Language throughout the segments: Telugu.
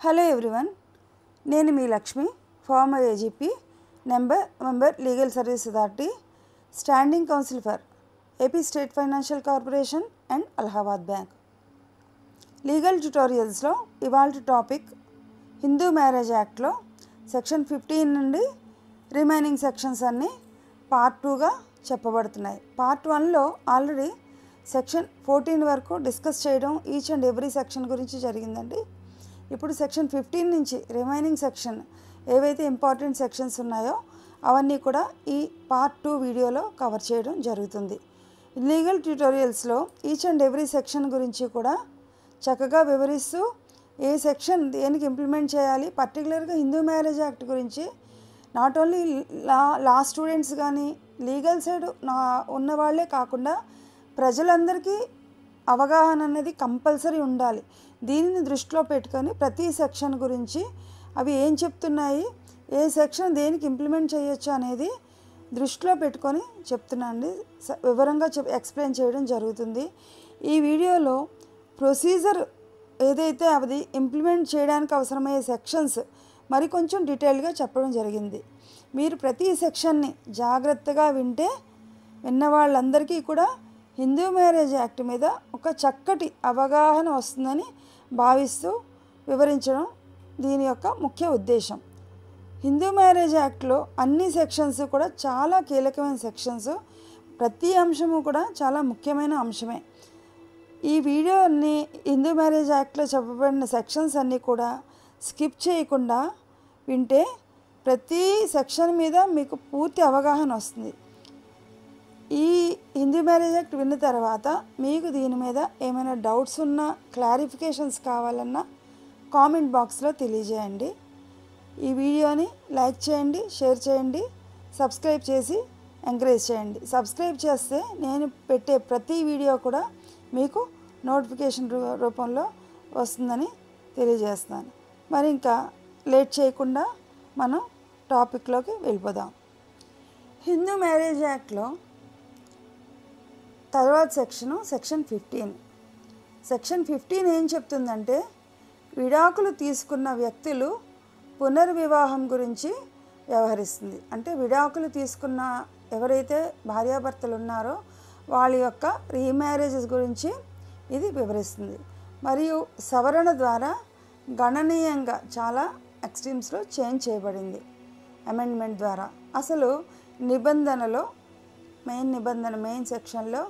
హలో ఎవ్రీవన్, నేను మీ Lakshmi, former AGP, member legal service authority, standing counsel for AP state financial corporation and Allahabad bank. Legal ట్యుటోరియల్స్లో ఇవాళ టాపిక్ హిందూ మ్యారేజ్ యాక్ట్లో సెక్షన్ 15 నుండి రిమైనింగ్ సెక్షన్స్ అన్నీ పార్ట్ 2గా చెప్పబడుతున్నాయి. పార్ట్ 1లో ఆల్రెడీ సెక్షన్ 14 వరకు డిస్కస్ చేయడం ఈచ్ అండ్ ఎవ్రీ సెక్షన్ గురించి జరిగిందండి. ఇప్పుడు సెక్షన్ 15 నుంచి రిమైనింగ్ సెక్షన్ ఏవైతే ఇంపార్టెంట్ సెక్షన్స్ ఉన్నాయో అవన్నీ కూడా ఈ పార్ట్ 2 వీడియోలో కవర్ చేయడం జరుగుతుంది. లీగల్ ట్యుటోరియల్స్లో ఈచ్ అండ్ ఎవ్రీ సెక్షన్ గురించి కూడా చక్కగా వివరిస్తూ ఏ సెక్షన్ దేనికి ఇంప్లిమెంట్ చేయాలి, పర్టికులర్గా హిందూ మ్యారేజ్ యాక్ట్ గురించి నాట్ ఓన్లీ లా స్టూడెంట్స్ కానీ లీగల్ సైడ్ ఉన్నవాళ్లే కాకుండా ప్రజలందరికీ అవగాహన అనేది కంపల్సరీ ఉండాలి. దీనిని దృష్టిలో పెట్టుకొని ప్రతి సెక్షన్ గురించి అవి ఏం చెప్తున్నాయి, ఏ సెక్షన్ దేనికి ఇంప్లిమెంట్ చేయొచ్చు అనేది దృష్టిలో పెట్టుకొని చెప్తున్నాండి. వివరంగా ఎక్స్ప్లెయిన్ చేయడం జరుగుతుంది. ఈ వీడియోలో ప్రొసీజర్ ఏదైతే అది ఇంప్లిమెంట్ చేయడానికి అవసరమయ్యే సెక్షన్స్ మరి కొంచెం డీటెయిల్గా చెప్పడం జరిగింది. మీరు ప్రతి సెక్షన్ని జాగ్రత్తగా విన్న వాళ్ళందరికీ కూడా హిందూ మ్యారేజ్ యాక్ట్ మీద ఒక చక్కటి అవగాహన వస్తుందని భావిస్తూ వివరించడం దీని యొక్క ముఖ్య ఉద్దేశం. హిందూ మ్యారేజ్ యాక్ట్లో అన్ని సెక్షన్స్ కూడా చాలా కీలకమైన సెక్షన్స్, ప్రతి అంశము కూడా చాలా ముఖ్యమైన అంశమే. ఈ వీడియోని హిందూ మ్యారేజ్ యాక్ట్లో చెప్పబడిన సెక్షన్స్ అన్నీ కూడా స్కిప్ చేయకుండా వింటే ప్రతి సెక్షన్ మీద మీకు పూర్తి అవగాహన వస్తుంది. ఈ హిందూ మ్యారేజ్ యాక్ట్ విన్న తర్వాత మీకు దీని మీద ఏమైనా డౌట్స్ ఉన్నా, క్లారిఫికేషన్స్ కావాలన్నా కామెంట్ బాక్స్లో తెలియజేయండి. ఈ వీడియోని లైక్ చేయండి, షేర్ చేయండి, సబ్స్క్రైబ్ చేసి ఎంకరేజ్ చేయండి. సబ్స్క్రైబ్ చేస్తే నేను పెట్టే ప్రతి వీడియో కూడా మీకు నోటిఫికేషన్ రూపంలో వస్తుందని తెలియజేస్తాను. మరి ఇంకా లేట్ చేయకుండా మనం టాపిక్లోకి వెళ్ళిపోదాం. హిందూ మ్యారేజ్ యాక్ట్లో తర్వాత సెక్షన్ 15. సెక్షన్ 15 ఏం చెప్తుందంటే విడాకులు తీసుకున్న వ్యక్తులు పునర్వివాహం గురించి వ్యవహరిస్తుంది. అంటే విడాకులు తీసుకున్న ఎవరైతే భార్యాభర్తలు ఉన్నారో వాళ్ళ యొక్క రీమ్యారేజెస్ గురించి ఇది వివరిస్తుంది. మరియు సవరణ ద్వారా గణనీయంగా చాలా ఎక్స్ట్రీమ్స్లో చేంజ్ చేయబడింది అమెండ్మెంట్ ద్వారా. అసలు నిబంధనలో మెయిన్ సెక్షన్లో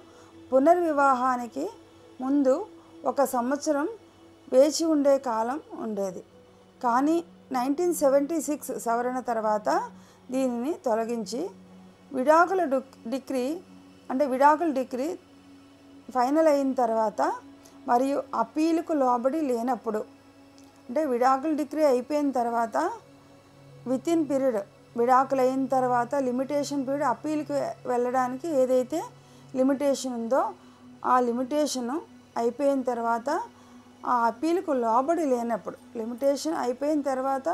పునర్వివాహానికి ముందు 1 సంవత్సరం వేచి ఉండే కాలం ఉండేది. కానీ 1976 సవరణ తర్వాత దీనిని తొలగించి విడాకుల డిక్రీ ఫైనల్ అయిన తర్వాత మరియు అప్పీలుకు లోబడి లేనప్పుడు, అంటే విడాకుల డిగ్రీ అయిపోయిన తర్వాత వితిన్ పీరియడ్ విడాకులు అయిన తర్వాత లిమిటేషన్ పీరియడ్ అప్పీల్కి వెళ్ళడానికి ఏదైతే లిమిటేషన్ ఉందో ఆ లిమిటేషను అయిపోయిన తర్వాత ఆ అప్పీల్కు లోబడి లేనప్పుడు, లిమిటేషన్ అయిపోయిన తర్వాత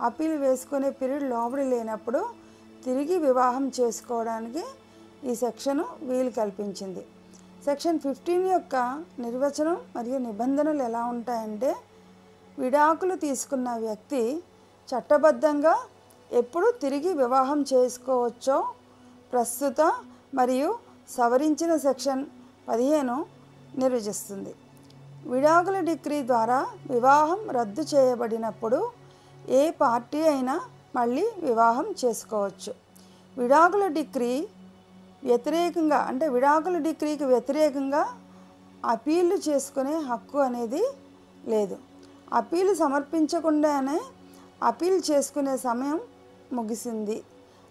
అప్పీల్ వేసుకునే పీరియడ్ లోబడి లేనప్పుడు తిరిగి వివాహం చేసుకోవడానికి ఈ సెక్షను వీలు కల్పించింది. సెక్షన్ 15 యొక్క నిర్వచనం మరియు నిబంధనలు ఎలా ఉంటాయంటే విడాకులు తీసుకున్న వ్యక్తి చట్టబద్ధంగా ఎప్పుడు తిరిగి వివాహం చేసుకోవచ్చో ప్రస్తుత మరియు సవరించిన సెక్షన్ 15 నిర్వచిస్తుంది. విడాకుల డిగ్రీ ద్వారా వివాహం రద్దు చేయబడినప్పుడు ఏ పార్టీ అయినా మళ్ళీ వివాహం చేసుకోవచ్చు. విడాకుల డిగ్రీకి వ్యతిరేకంగా అప్పీలు చేసుకునే హక్కు అనేది లేదు. అప్పీలు సమర్పించకుండానే అప్పీల్ చేసుకునే సమయం ముగిసింది.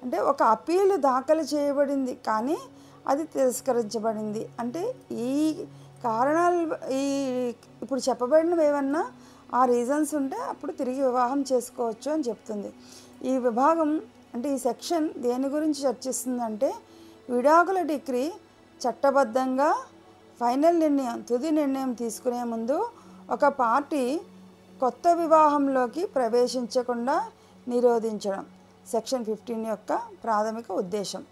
అంటే ఒక అప్పీలు దాఖలు చేయబడింది కానీ అది తిరస్కరించబడింది అంటే ఈ కారణాలు ఇప్పుడు చెప్పబడినవి ఏమన్నా ఆ రీజన్స్ ఉంటే అప్పుడు తిరిగి వివాహం చేసుకోవచ్చు అని చెప్తుంది. ఈ విభాగం అంటే ఈ సెక్షన్ దేని గురించి చర్చిస్తుందంటే విడాకుల డిగ్రీ చట్టబద్ధంగా తుది నిర్ణయం తీసుకునే ముందు ఒక పార్టీ కొత్త వివాహంలోకి ప్రవేశించకుండా నిరోధించడం సెక్షన్ 15 యొక్క ప్రాథమిక ఉద్దేశం.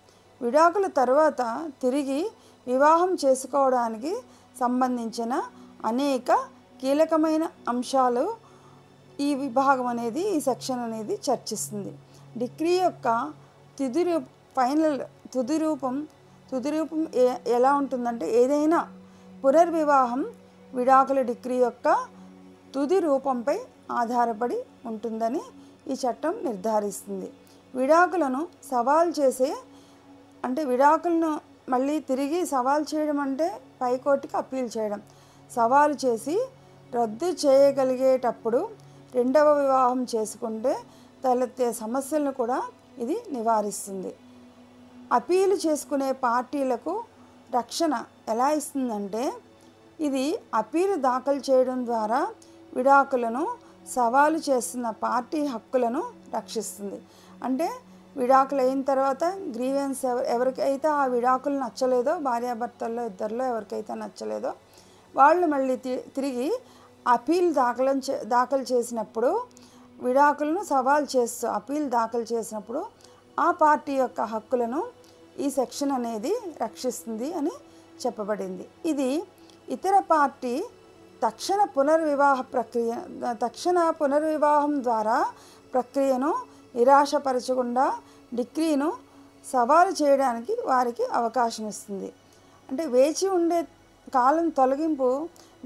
విడాకుల తర్వాత తిరిగి వివాహం చేసుకోవడానికి సంబంధించిన అనేక కీలకమైన అంశాలు ఈ విభాగం అనేది ఈ సెక్షన్ అనేది చర్చిస్తుంది. డిగ్రీ యొక్క తుది రూపం ఎలా ఉంటుందంటే ఏదైనా పునర్వివాహం విడాకుల డిగ్రీ యొక్క తుది రూపంపై ఆధారపడి ఉంటుందని ఈ చట్టం నిర్ధారిస్తుంది. విడాకులను సవాల్ చేసే అంటే విడాకులను మళ్ళీ తిరిగి సవాల్ చేయడం అంటే పైకోర్టుకి అప్పీల్ చేయడం, సవాలు చేసి రద్దు చేయగలిగేటప్పుడు రెండవ వివాహం చేసుకుంటే తలెత్తే సమస్యలను కూడా ఇది నివారిస్తుంది. అప్పీలు చేసుకునే పార్టీలకు రక్షణ ఎలా ఇస్తుందంటే ఇది అప్పీలు దాఖలు చేయడం ద్వారా విడాకులను సవాలు చేస్తున్న పార్టీ హక్కులను రక్షిస్తుంది. అంటే విడాకులు అయిన తర్వాత గ్రీవెన్స్ ఎవరికైతే ఆ విడాకులు నచ్చలేదో, భార్యాభర్తల్లో ఇద్దరిలో ఎవరికైతే నచ్చలేదో వాళ్ళు మళ్ళీ తిరిగి అప్పీల్ దాఖలు చేసినప్పుడు విడాకులను సవాల్ చేస్తూ అప్పీల్ దాఖలు చేసినప్పుడు ఆ పార్టీ యొక్క హక్కులను ఈ సెక్షన్ అనేది రక్షిస్తుంది అని చెప్పబడింది. ఇది ఇతర పార్టీ తక్షణ పునర్వివాహం ద్వారా ప్రక్రియను నిరాశపరచకుండా డిగ్రీను సవాలు చేయడానికి వారికి అవకాశం ఇస్తుంది. అంటే వేచి ఉండే కాలం తొలగింపు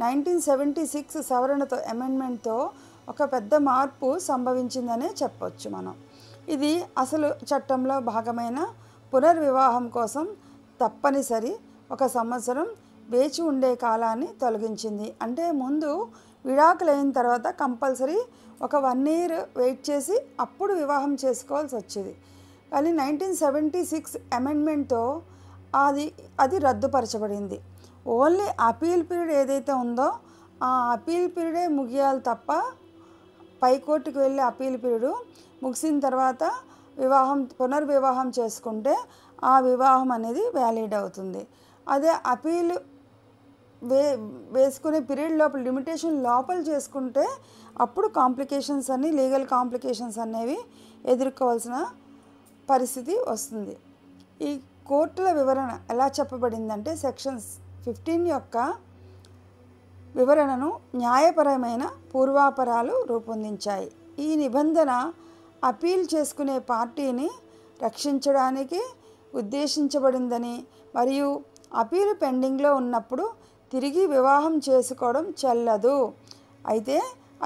1976 సవరణతో అమెండ్మెంట్తో ఒక పెద్ద మార్పు సంభవించిందనే చెప్పవచ్చు మనం. ఇది అసలు చట్టంలో భాగమైన పునర్వివాహం కోసం తప్పనిసరి 1 సంవత్సరం వేచి ఉండే కాలాన్ని తొలగించింది. అంటే ముందు విడాకులైన తర్వాత కంపల్సరీ ఒక 1 year వెయిట్ చేసి అప్పుడు వివాహం చేసుకోవాల్సి వచ్చేది. కానీ 1976 అమెండ్మెంట్తో అది రద్దుపరచబడింది. ఓన్లీ అపీల్ పీరియడ్ ఏదైతే ఉందో ఆ అపీల్ పీరియడే ముగియాలి తప్ప పైకోర్టుకు వెళ్ళి అపీల్ పీరియడ్ ముగిసిన తర్వాత పునర్వివాహం చేసుకుంటే ఆ వివాహం అనేది వ్యాలిడ్ అవుతుంది. అదే అపీల్ వేసుకునే పీరియడ్ లోపల లిమిటేషన్ లోపల చేసుకుంటే అప్పుడు కాంప్లికేషన్స్ లీగల్ కాంప్లికేషన్స్ అనేవి ఎదుర్కోవాల్సిన పరిస్థితి వస్తుంది. ఈ కోర్టుల వివరణ ఎలా చెప్పబడిందంటే సెక్షన్స్ 15 యొక్క వివరణను న్యాయపరమైన పూర్వాపరాలు రూపొందించాయి. ఈ నిబంధన అపీల్ చేసుకునే పార్టీని రక్షించడానికి ఉద్దేశించబడిందని మరియు అపీలు పెండింగ్లో ఉన్నప్పుడు తిరిగి వివాహం చేసుకోవడం చెల్లదు, అయితే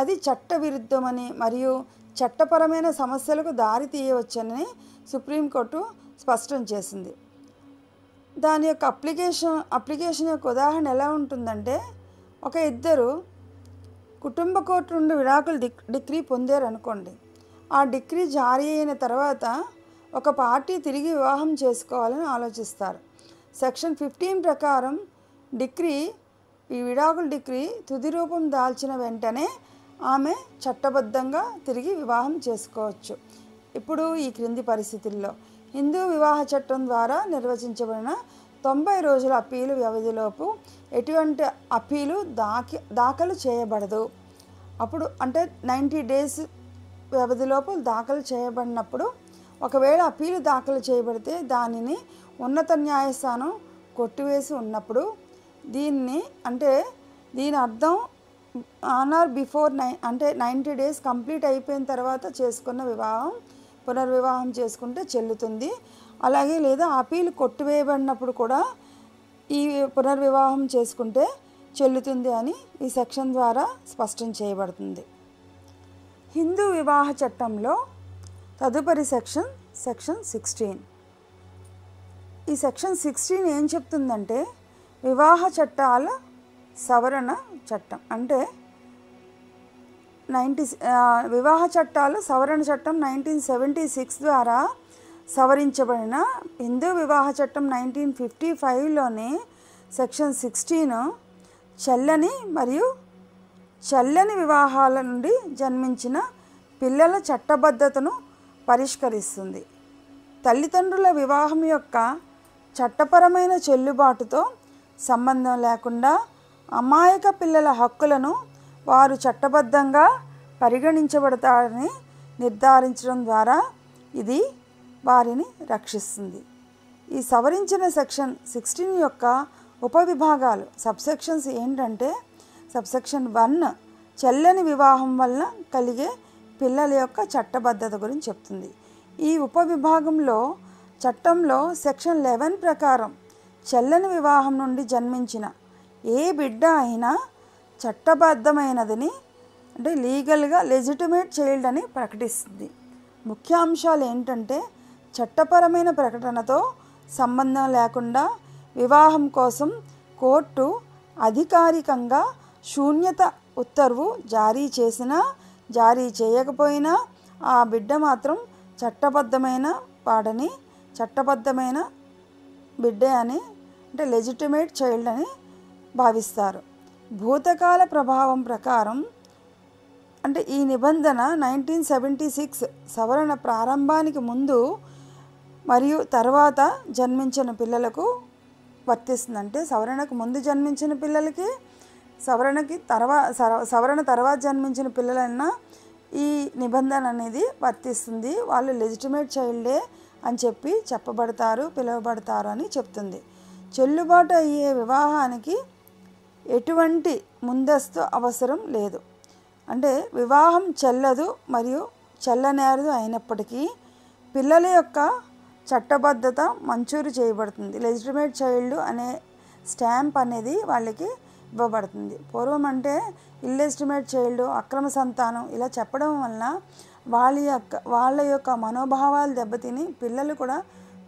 అది చట్టవిరుద్ధమని మరియు చట్టపరమైన సమస్యలకు దారి తీయవచ్చని సుప్రీంకోర్టు స్పష్టం చేసింది. దాని యొక్క అప్లికేషన్ యొక్క ఉదాహరణ ఎలా ఉంటుందంటే ఇద్దరు కుటుంబ కోర్టు నుండి విడాకులు డిగ్రీ పొందారు అనుకోండి. ఆ డిగ్రీ జారీ అయిన తర్వాత ఒక పార్టీ తిరిగి వివాహం చేసుకోవాలని ఆలోచిస్తారు. సెక్షన్ 15 ప్రకారం ఈ విడాకుల డిగ్రీ తుది రూపం దాల్చిన వెంటనే ఆమె చట్టబద్ధంగా తిరిగి వివాహం చేసుకోవచ్చు. ఇప్పుడు ఈ క్రింది పరిస్థితుల్లో హిందూ వివాహ చట్టం ద్వారా నిర్వచించబడిన 90 రోజుల అప్పీలు వ్యవధిలోపు ఎటువంటి అప్పీలు దాఖలు చేయబడదు. అప్పుడు అంటే 90 days వ్యవధిలోపు దాఖలు చేయబడినప్పుడు ఒకవేళ అప్పీలు దాఖలు చేయబడితే దానిని ఉన్నత న్యాయస్థానం కొట్టివేసి ఉన్నప్పుడు దీని అర్థం on are before 90 days complete అయిపోయిన తర్వాత చేసుకున్న పునర్వివాహం చేసుకుంటే చెల్లుతుంది. అలాగే లేదా అప్పీలు కొట్టివేయబడినప్పుడు కూడా ఈ పునర్వివాహం చేసుకుంటే చెల్లుతుంది అని ఈ సెక్షన్ ద్వారా స్పష్టం చేయబడుతుంది. హిందూ వివాహ చట్టంలో తదుపరి సెక్షన్ 16. ఈ సెక్షన్ 16 ఏం చెప్తుందంటే వివాహ చట్టాల సవరణ చట్టం అంటే వివాహ చట్టాలు సవరణ చట్టం 1976 ద్వారా సవరించబడిన హిందూ వివాహ చట్టం 1955లోని సెక్షన్ 16 చెల్లని వివాహాల నుండి జన్మించిన పిల్లల చట్టబద్ధతను పరిష్కరిస్తుంది. తల్లిదండ్రుల వివాహం యొక్క చట్టపరమైన చెల్లుబాటుతో సంబంధం లేకుండా అమాయక పిల్లల హక్కులను వారు చట్టబద్ధంగా పరిగణించబడతారని నిర్ధారించడం ద్వారా ఇది వారిని రక్షిస్తుంది. ఈ సవరించిన సెక్షన్ 16 యొక్క ఉపవిభాగాలు సబ్సెక్షన్స్ ఏంటంటే సబ్సెక్షన్ 1 చెల్లని వివాహం వలన కలిగే పిల్లల యొక్క చట్టబద్ధత గురించి చెప్తుంది. ఈ ఉపవిభాగంలో చట్టంలో సెక్షన్ 11 ప్రకారం చెల్లని వివాహం నుండి జన్మించిన ఏ బిడ్డ అయినా చట్టబద్ధమైనదని అంటే లీగల్గా లెజిటిమేట్ చైల్డ్ అని ప్రకటిస్తుంది. ముఖ్యాంశాలు ఏంటంటే చట్టపరమైన ప్రకటనతో సంబంధం లేకుండా వివాహం కోసం కోర్టు అధికారికంగా శూన్యత ఉత్తర్వు జారీ చేసినా జారీ చేయకపోయినా ఆ బిడ్డ మాత్రం చట్టబద్ధమైన వాడని చట్టబద్ధమైన బిడ్డే అని అంటే లెజిటిమేట్ చైల్డ్ అని భావిస్తారు. భూతకాల ప్రభావం ప్రకారం అంటే ఈ నిబంధన 1976 సవరణ ప్రారంభానికి ముందు మరియు తర్వాత జన్మించిన పిల్లలకు వర్తిస్తుంది. అంటే సవరణకు ముందు జన్మించిన పిల్లలకి సవరణ తర్వాత జన్మించిన పిల్లలన్నా ఈ నిబంధన అనేది వర్తిస్తుంది. వాళ్ళు లెజిటిమేట్ చైల్డే అని చెప్పి పిలువబడతారు అని చెప్తుంది. చెల్లుబాటు అయ్యే వివాహానికి ఎటువంటి ముందస్తు అవసరం లేదు. అంటే వివాహం చెల్లదు మరియు చెల్లనేరదు అయినప్పటికీ పిల్లల యొక్క చట్టబద్ధత మంజూరు చేయబడుతుంది. లెజిటిమేట్ చైల్డ్ అనే స్టాంప్ అనేది వాళ్ళకి ఇవ్వబడుతుంది. పూర్వం అంటే ఇల్లెజిటిమేట్ చైల్డ్, అక్రమ సంతానం ఇలా చెప్పడం వలన వాళ్ళ యొక్క మనోభావాలు దెబ్బతిని పిల్లలు కూడా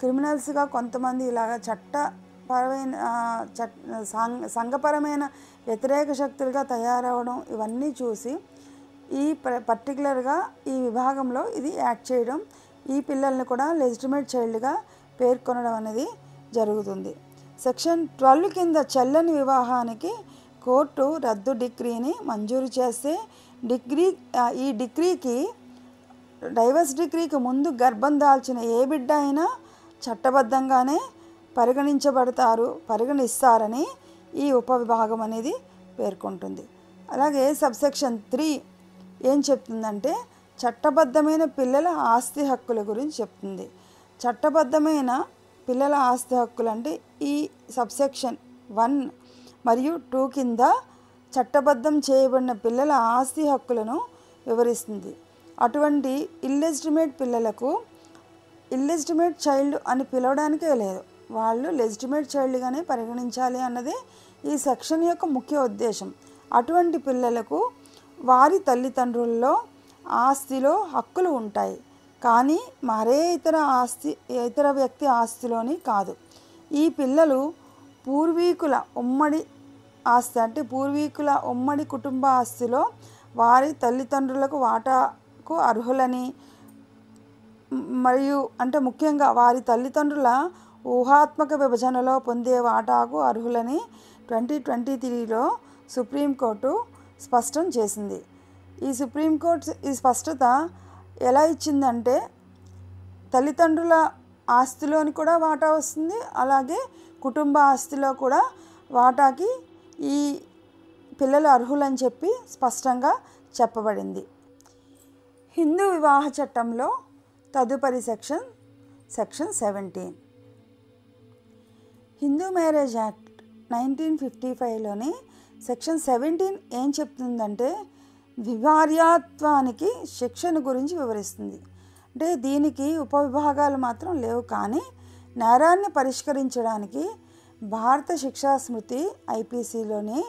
క్రిమినల్స్గా కొంతమంది ఇలాగ చట్టపరమైన సంఘపరమైన వ్యతిరేక శక్తులుగా తయారవడం ఇవన్నీ చూసి ఈ పర్టికులర్గా ఈ విభాగంలో ఇది యాక్ట్ చేయడం, ఈ పిల్లల్ని కూడా లెజిటిమేట్ చైల్డ్గా పేర్కొనడం అనేది జరుగుతుంది. సెక్షన్ 12 కింద చెల్లని వివాహానికి కోర్టు రద్దు డిగ్రీని మంజూరు చేస్తే ఈ డిగ్రీకి డైవర్స్ డిగ్రీకి ముందు గర్భం దాల్చిన ఏ బిడ్డ అయినా చట్టబద్ధంగానే పరిగణిస్తారని ఈ ఉపవిభాగం అనేది పేర్కొంటుంది. అలాగే సబ్సెక్షన్ 3 ఏం చెప్తుందంటే చట్టబద్ధమైన పిల్లల ఆస్తి హక్కుల గురించి చెప్తుంది. చట్టబద్ధమైన పిల్లల ఆస్తి హక్కులు అంటే ఈ సబ్సెక్షన్ 1 మరియు 2 కింద చట్టబద్ధం చేయబడిన పిల్లల ఆస్తి హక్కులను వివరిస్తుంది. అటువంటి ఇల్లెజిటిమేట్ పిల్లలకు ఇల్లెజిటిమేట్ చైల్డ్ అని పిలవడానికే లేదు, వాళ్ళు లెజిటిమేట్ చైల్డ్గానే పరిగణించాలి అన్నది ఈ సెక్షన్ యొక్క ముఖ్య ఉద్దేశం. అటువంటి పిల్లలకు వారి తల్లిదండ్రుల్లో ఆస్తిలో హక్కులు ఉంటాయి, కానీ మరే ఇతర వ్యక్తి ఆస్తిలోని కాదు. ఈ పిల్లలు పూర్వీకుల ఉమ్మడి ఆస్తి అంటే పూర్వీకుల ఉమ్మడి కుటుంబ ఆస్తిలో వారి తల్లిదండ్రులకు వాటాకు అర్హులని మరియు అంటే ముఖ్యంగా వారి తల్లిదండ్రుల ఊహాత్మక విభజనలో పొందే వాటాకు అర్హులని 2023లో సుప్రీంకోర్టు స్పష్టం చేసింది. ఈ సుప్రీంకోర్టు ఈ స్పష్టత ఎలా ఇచ్చిందంటే తల్లిదండ్రుల ఆస్తిలోని కూడా వాటా వస్తుంది, అలాగే కుటుంబ ఆస్తిలో కూడా వాటాకి ఈ పిల్లలు అర్హులని చెప్పి స్పష్టంగా చెప్పబడింది. హిందూ వివాహ చట్టంలో తదుపరి సెక్షన్ 17. హిందూ మ్యారేజ్ యాక్ట్ 1955లోని సెక్షన్ 17 ఏం చెప్తుందంటే వివార్యాత్వానికి శిక్షను గురించి వివరిస్తుంది. అంటే దీనికి ఉపవిభాగాలు మాత్రం లేవు, కానీ నేరాన్ని పరిష్కరించడానికి భారత శిక్షా స్మృతి ఐపీసీలోని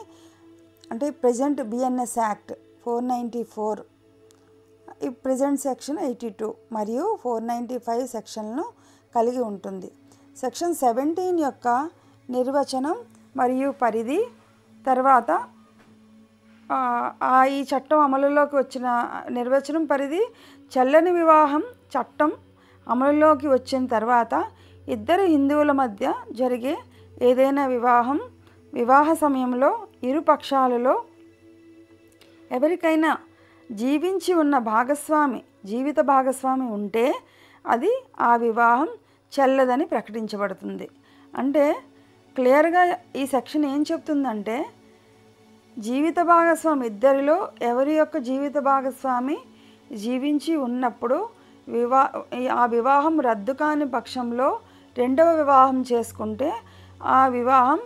అంటే ప్రజెంట్ బిఎన్ఎస్ యాక్ట్ 494 ఈ ప్రజెంట్ సెక్షన్ 82 మరియు 495 సెక్షన్లను కలిగి ఉంటుంది. సెక్షన్ 17 యొక్క నిర్వచనం మరియు పరిధి తర్వాత ఈ చట్టం అమలులోకి వచ్చిన నిర్వచనం పరిధి చెల్లని వివాహం చట్టం అమలులోకి వచ్చిన తర్వాత ఇద్దరు హిందువుల మధ్య జరిగే ఏదైనా వివాహ సమయంలో ఇరు పక్షాలలో ఎవరికైనా జీవించి ఉన్న జీవిత భాగస్వామి ఉంటే అది ఆ వివాహం చెల్లదని ప్రకటించబడుతుంది. అంటే క్లియర్గా ఈ సెక్షన్ ఏం చెప్తుందంటే జీవిత భాగస్వామి ఇద్దరిలో ఎవరి యొక్క జీవిత భాగస్వామి జీవించి ఉన్నప్పుడు ఆ వివాహం రద్దు కాని పక్షంలో రెండవ వివాహం చేసుకుంటే ఆ వివాహం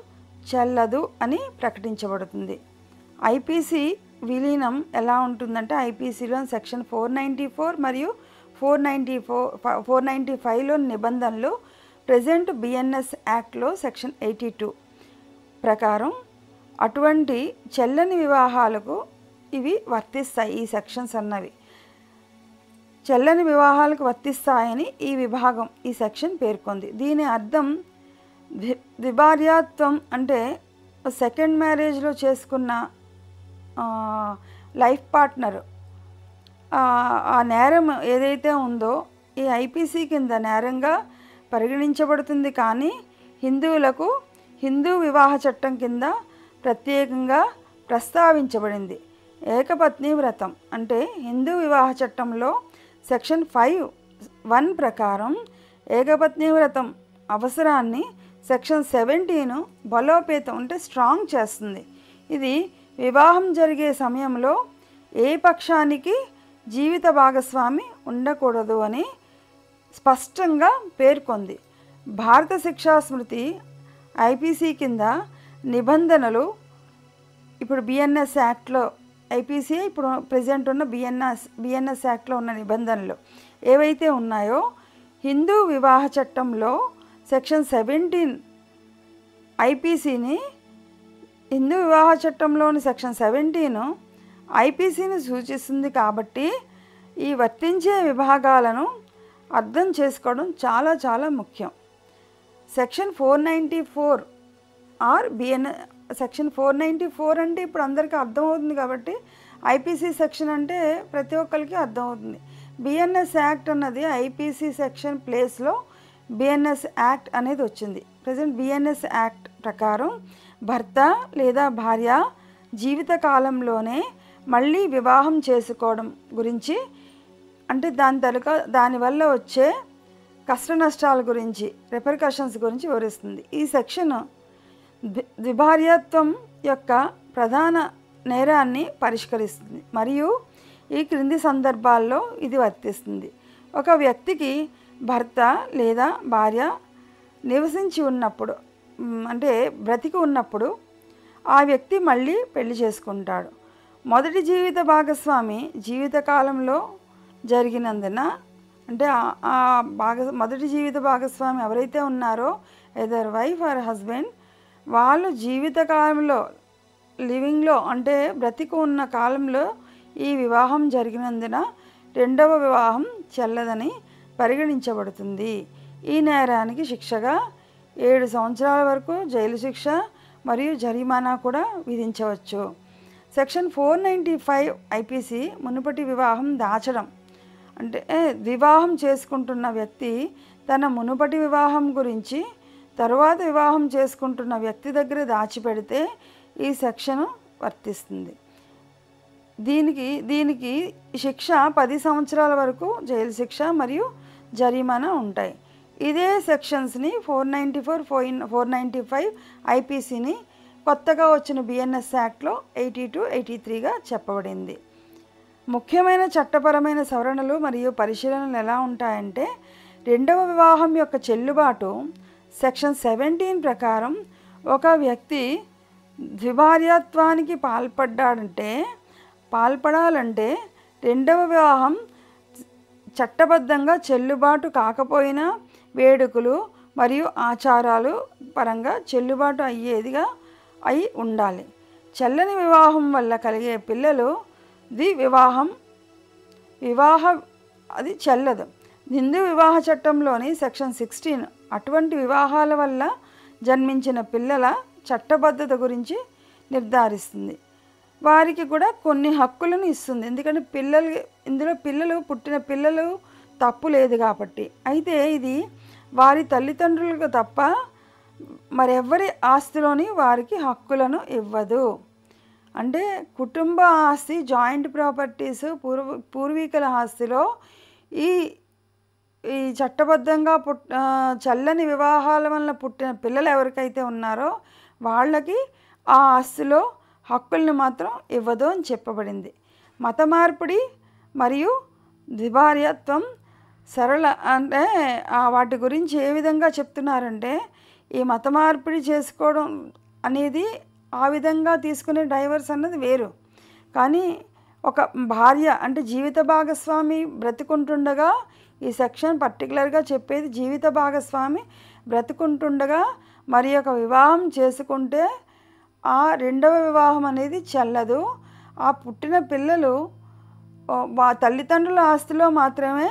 చెల్లదు అని ప్రకటించబడుతుంది. ఐపీసీ విలీనం ఎలా ఉంటుందంటే ఐపీసీలో సెక్షన్ 494 మరియు 495లోని నిబంధనలు ప్రజెంట్ బిఎన్ఎస్ యాక్ట్లో సెక్షన్ 82 ప్రకారం అటువంటి చెల్లని వివాహాలకు ఇవి వర్తిస్తాయి. ఈ సెక్షన్స్ అన్నవి చెల్లని వివాహాలకు వర్తిస్తాయని ఈ విభాగం ఈ సెక్షన్ పేర్కొంది. దీని అర్థం ద్విభార్యాత్వం అంటే సెకండ్ మ్యారేజ్లో చేసుకున్న లైఫ్ పార్ట్నర్ ఆ నేరం ఏదైతే ఉందో ఈ ఐపీసీ కింద నేరంగా పరిగణించబడుతుంది. కానీ హిందువులకు హిందూ వివాహ చట్టం కింద ప్రత్యేకంగా ప్రస్తావించబడింది. ఏకపత్ని వ్రతం అంటే హిందూ వివాహ చట్టంలో సెక్షన్ 5(1) ప్రకారం ఏకపత్ని వ్రతం అవసరాన్ని సెక్షన్ 17 బలోపేతం అంటే స్ట్రాంగ్ చేస్తుంది. ఇది వివాహం జరిగే సమయంలో ఏ పక్షానికి జీవిత భాగస్వామి ఉండకూడదు అని స్పష్టంగా పేర్కొంది. భారత శిక్షా స్మృతి ఐపీసీ కింద నిబంధనలు ఇప్పుడు బిఎన్ఎస్ యాక్ట్లో ఐపీసీ ఇప్పుడు ప్రెజెంట్ ఉన్న బిఎన్ఎస్ యాక్ట్లో ఉన్న నిబంధనలు ఏవైతే ఉన్నాయో హిందూ వివాహ చట్టంలో సెక్షన్ 17 ఐపీసీని హిందూ వివాహ చట్టంలోని సెక్షన్ 17 ఐపీసీని సూచిస్తుంది. కాబట్టి ఈ వర్తించే విభాగాలను అర్థం చేసుకోవడం చాలా చాలా ముఖ్యం. సెక్షన్ 494 ఆర్ సెక్షన్ 494 అంటే ఇప్పుడు అందరికీ అర్థమవుతుంది కాబట్టి ఐపీసీ సెక్షన్ అంటే ప్రతి ఒక్కరికి అర్థమవుతుంది. బిఎన్ఎస్ యాక్ట్ అన్నది ఐపీసీ సెక్షన్ ప్లేస్లో బిఎన్ఎస్ యాక్ట్ అనేది వచ్చింది. ప్రజెంట్ బిఎన్ఎస్ యాక్ట్ ప్రకారం భర్త లేదా భార్య జీవితకాలంలోనే మళ్ళీ వివాహం చేసుకోవడం గురించి అంటే దానివల్ల వచ్చే కష్ట నష్టాల గురించి రిపర్కషన్స్ గురించి వివరిస్తుంది. ఈ సెక్షన్ ద్విభార్యత్వం యొక్క ప్రధాన నేరాన్ని పరిష్కరిస్తుంది మరియు ఈ క్రింది సందర్భాల్లో ఇది వర్తిస్తుంది. ఒక వ్యక్తికి భర్త లేదా భార్య నివసించి ఉన్నప్పుడు అంటే బ్రతికి ఉన్నప్పుడు ఆ వ్యక్తి మళ్ళీ పెళ్లి చేసుకుంటాడు. మొదటి జీవిత భాగస్వామి జీవితకాలంలో జరిగినందున అంటే మొదటి జీవిత భాగస్వామి ఎవరైతే ఉన్నారో ఎదర్ వైఫ్ ఆర్ హస్బెండ్ వాళ్ళు జీవితకాలంలో లివింగ్లో అంటే బ్రతికి ఉన్న కాలంలో ఈ వివాహం జరిగినందున రెండవ వివాహం చెల్లదని పరిగణించబడుతుంది. ఈ నేరానికి శిక్షగా 7 సంవత్సరాల వరకు జైలు శిక్ష మరియు జరిమానా కూడా విధించవచ్చు. సెక్షన్ 495 ఐపీసీ మునుపటి వివాహం దాచడం అంటే వివాహం చేసుకుంటున్న వ్యక్తి తన మునుపటి వివాహం గురించి తరువాత వివాహం చేసుకుంటున్న వ్యక్తి దగ్గర దాచిపెడితే ఈ సెక్షన్ వర్తిస్తుంది. దీనికి శిక్ష 10 సంవత్సరాల వరకు జైలు శిక్ష మరియు జరిమానా ఉంటాయి. ఇదే సెక్షన్స్ని 494, 495 ఐపీసీని కొత్తగా వచ్చిన బిఎన్ఎస్ యాక్ట్లో 82, 83గా చెప్పబడింది. ముఖ్యమైన చట్టపరమైన సవరణలు మరియు పరిశీలనలు ఎలా ఉంటాయంటే రెండవ వివాహం యొక్క చెల్లుబాటు సెక్షన్ 17 ప్రకారం ఒక వ్యక్తి ద్విభార్యత్వానికి పాల్పడాలంటే రెండవ వివాహం చట్టబద్ధంగా చెల్లుబాటు కాకపోయినా వేడుకలు మరియు ఆచారాలు పరంగా చెల్లుబాటు అయ్యేదిగా అయి ఉండాలి. చెల్లని వివాహం వల్ల కలిగే పిల్లలు అది చెల్లదు. హిందూ వివాహ చట్టంలోని సెక్షన్ 16 అటువంటి వివాహాల వల్ల జన్మించిన పిల్లల చట్టబద్ధత గురించి నిర్ధారిస్తుంది. వారికి కూడా కొన్ని హక్కులను ఇస్తుంది. ఎందుకంటే పిల్లలు పుట్టిన పిల్లలు తప్పు లేదు కాబట్టి. అయితే ఇది వారి తల్లిదండ్రులకు తప్ప మరెవ్వరి ఆస్తిలోని వారికి హక్కులను ఇవ్వదు. అంటే కుటుంబ ఆస్తి జాయింట్ ప్రాపర్టీస్ పూర్వీకుల ఆస్తిలో ఈ చట్టబద్ధంగా చల్లని వివాహాల వల్ల పుట్టిన పిల్లలు ఎవరికైతే ఉన్నారో వాళ్ళకి ఆ ఆస్తిలో హక్కుల్ని మాత్రం ఇవ్వదు అని చెప్పబడింది. మత మార్పిడి మరియు ద్విభార్యత్వం అంటే వాటి గురించి ఏ విధంగా చెప్తున్నారంటే ఈ మత మార్పిడి చేసుకోవడం అనేది ఆ విధంగా తీసుకునే డైవర్స్ అన్నది వేరు. కానీ ఒక భార్య అంటే జీవిత భాగస్వామి బ్రతుకుంటుండగా, ఈ సెక్షన్ పర్టికులర్గా చెప్పేది జీవిత భాగస్వామి బ్రతుకుంటుండగా మరి ఒక వివాహం చేసుకుంటే ఆ రెండవ వివాహం అనేది చెల్లదు. ఆ పుట్టిన పిల్లలు తల్లిదండ్రుల ఆస్తిలో మాత్రమే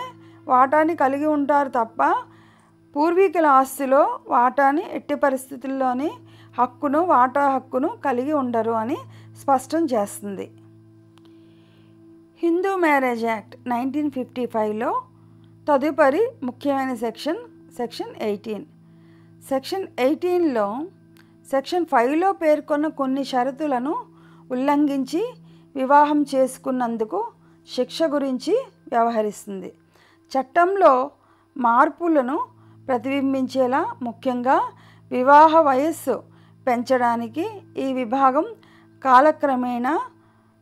వాటాని కలిగి ఉంటారు తప్ప పూర్వీకుల ఆస్తిలో వాటాని ఎట్టి పరిస్థితుల్లోని వాటా హక్కును కలిగి ఉండరు అని స్పష్టం చేస్తుంది. హిందూ మ్యారేజ్ యాక్ట్ 1955లో తదుపరి ముఖ్యమైన సెక్షన్ 18. సెక్షన్ 18లో సెక్షన్ 5లో పేర్కొన్న కొన్ని షరతులను ఉల్లంఘించి వివాహం చేసుకున్నందుకు శిక్ష గురించి వ్యవహరిస్తుంది. చట్టంలో మార్పులను ప్రతిబింబించేలా ముఖ్యంగా వివాహ వయస్సు పెంచడానికి ఈ విభాగం కాలక్రమేణా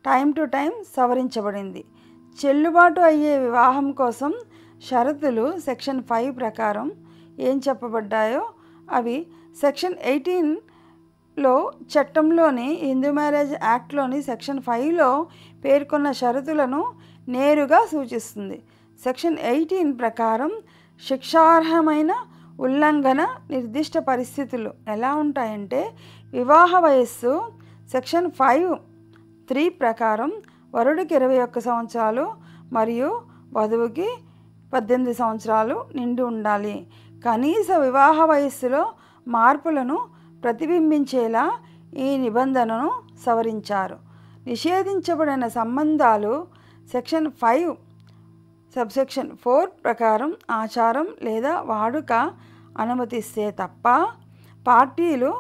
టైం టు టైం సవరించబడింది. చెల్లుబాటు అయ్యే వివాహం కోసం షరతులు సెక్షన్ 5 ప్రకారం ఏం చెప్పబడ్డాయో అవి సెక్షన్ 18లో చట్టంలోని హిందూ మ్యారేజ్ యాక్ట్లోని సెక్షన్ 5లో పేర్కొన్న షరతులను నేరుగా సూచిస్తుంది. సెక్షన్ 18 ప్రకారం శిక్షార్హమైన ఉల్లంఘన నిర్దిష్ట పరిస్థితులు ఎలా ఉంటాయంటే, వివాహ వయస్సు సెక్షన్ 5(3) ప్రకారం వరుడికి 21 సంవత్సరాలు మరియు వధువుకి 18 సంవత్సరాలు నిండి ఉండాలి. కనీస వివాహ వయస్సులో మార్పులను ప్రతిబింబించేలా ఈ నిబంధనను సవరించారు. నిషేధించబడిన సంబంధాలు సెక్షన్ 5 సబ్సెక్షన్ 4 ప్రకారం ఆచారం లేదా వాడుక అనుమతిస్తే తప్ప పార్టీలు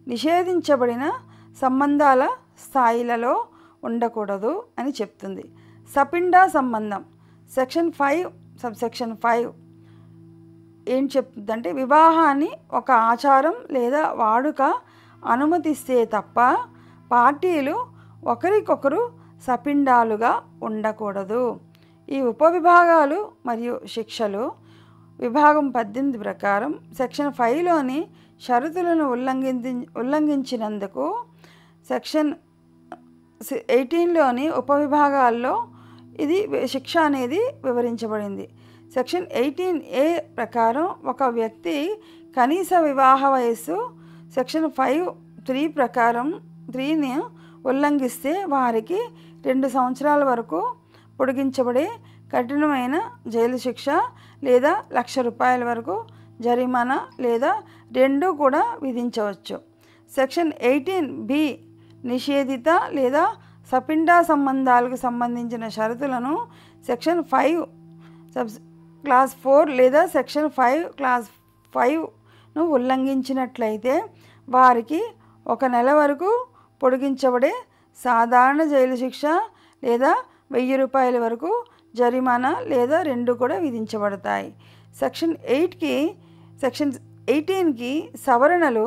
నిషేధించబడిన సంబంధాల స్థాయిలలో ఉండకూడదు అని చెప్తుంది. సపిండా సంబంధం సెక్షన్ 5 సబ్సెక్షన్ 5 ఏం చెప్తుందంటే, వివాహాన్ని ఒక ఆచారం లేదా వాడుక అనుమతిస్తే తప్ప పార్టీలు ఒకరికొకరు సపిండాలుగా ఉండకూడదు. ఈ ఉపవిభాగాలు మరియు శిక్షలు విభాగం 18 ప్రకారం సెక్షన్ 5లోని షరతులను ఉల్లంఘించినందుకు సెక్షన్ 18లోని ఉపవిభాగాల్లో ఇది శిక్ష అనేది వివరించబడింది. సెక్షన్ 18A ప్రకారం ఒక వ్యక్తి కనీస వివాహ వయస్సు సెక్షన్ 5(3) ప్రకారం 3ని ఉల్లంఘిస్తే వారికి 2 సంవత్సరాల వరకు పొడిగించబడే కఠినమైన జైలు శిక్ష లేదా ₹1,00,000 వరకు జరిమానా లేదా రెండూ కూడా విధించవచ్చు. సెక్షన్ 18B నిషేధిత లేదా సపిండా సంబంధాలకు సంబంధించిన షరతులను సెక్షన్ 5 క్లాస్ 4 లేదా సెక్షన్ 5 క్లాస్ 5ను ఉల్లంఘించినట్లయితే వారికి 1 నెల వరకు పొడిగించబడే సాధారణ జైలు శిక్ష లేదా ₹1,000 వరకు జరిమానా లేదా రెండూ కూడా విధించబడతాయి. సెక్షన్ 18కి సవరణలు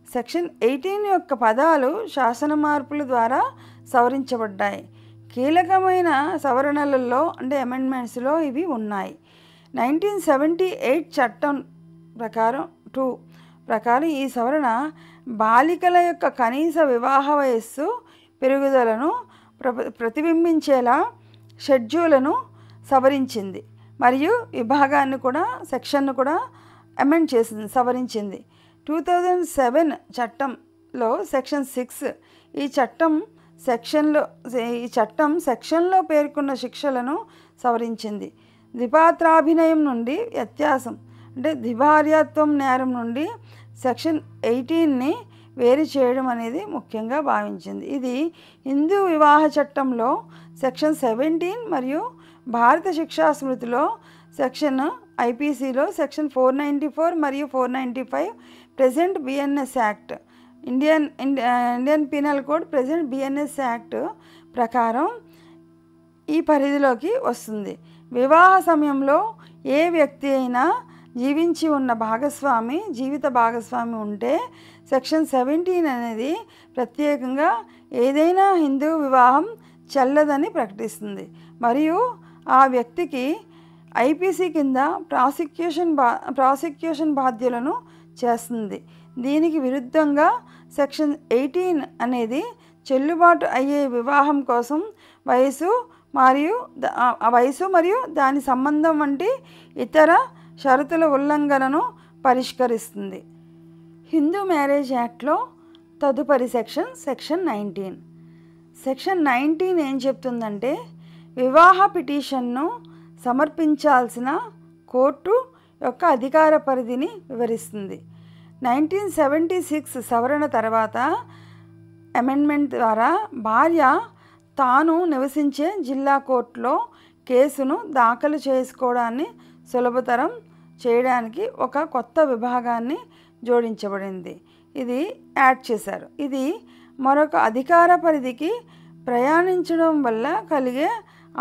సెక్షన్ 18 యొక్క పదాలు శాసన మార్పుల ద్వారా సవరించబడ్డాయి. కీలకమైన సవరణలలో అంటే అమెండ్మెంట్స్లో ఇవి ఉన్నాయి. 1978 చట్టం ప్రకారం 2 ప్రకారం ఈ సవరణ బాలికల యొక్క కనీస వివాహ వయస్సు పెరుగుదలను ప్రతిబింబించేలా షెడ్యూల్ను సవరించింది మరియు విభాగాన్ని కూడా సెక్షన్ను కూడా అమెండ్ చేసింది, సవరించింది. 2007 చట్టంలో సెక్షన్ 6 ఈ చట్టం సెక్షన్లో పేర్కొన్న శిక్షలను సవరించింది. ద్విపాత్రాభినయం నుండి వ్యత్యాసం అంటే ద్విభార్యాత్వం నేరం నుండి సెక్షన్ 18ని వేరు చేయడం అనేది ముఖ్యంగా భావించింది. ఇది హిందూ వివాహ చట్టంలో సెక్షన్ 17 మరియు భారత శిక్షా స్మృతిలో సెక్షన్ ఐపీసీలో సెక్షన్ 494 మరియు 495 present BNS act Indian penal code present BNS act ప్రకారం ఈ పరిధిలోకి వస్తుంది. వివాహ సమయంలో ఏ వ్యక్తి అయినా జీవించి ఉన్న జీవిత భాగస్వామి ఉంటే సెక్షన్ 17 అనేది ప్రత్యేకంగా ఏదైనా హిందూ వివాహం చెల్లదని ప్రకటిస్తుంది మరియు ఆ వ్యక్తికి ఐపీసీ కింద ప్రాసిక్యూషన్ బాధ్యులను చేస్తుంది. దీనికి విరుద్ధంగా సెక్షన్ 18 అనేది చెల్లుబాటు అయ్యే వివాహం కోసం వయసు మరియు దాని సంబంధం వంటి ఇతర షరతుల ఉల్లంఘనను పరిష్కరిస్తుంది. హిందూ మ్యారేజ్ యాక్ట్లో తదుపరి సెక్షన్ 19. సెక్షన్ 19 ఏం చెప్తుందంటే వివాహ పిటిషన్ను సమర్పించాల్సిన కోర్టు యొక్క అధికార పరిధిని వివరిస్తుంది. 1976 సవరణ తర్వాత అమెండ్మెంట్ ద్వారా భార్య తాను నివసించే జిల్లా కోర్టులో కేసును దాఖలు చేసుకోవడాన్ని సులభతరం చేయడానికి ఒక కొత్త విభాగాన్ని జోడించబడింది. ఇది యాడ్ చేశారు. ఇది మరొక అధికార పరిధికి ప్రయాణించడం వల్ల కలిగే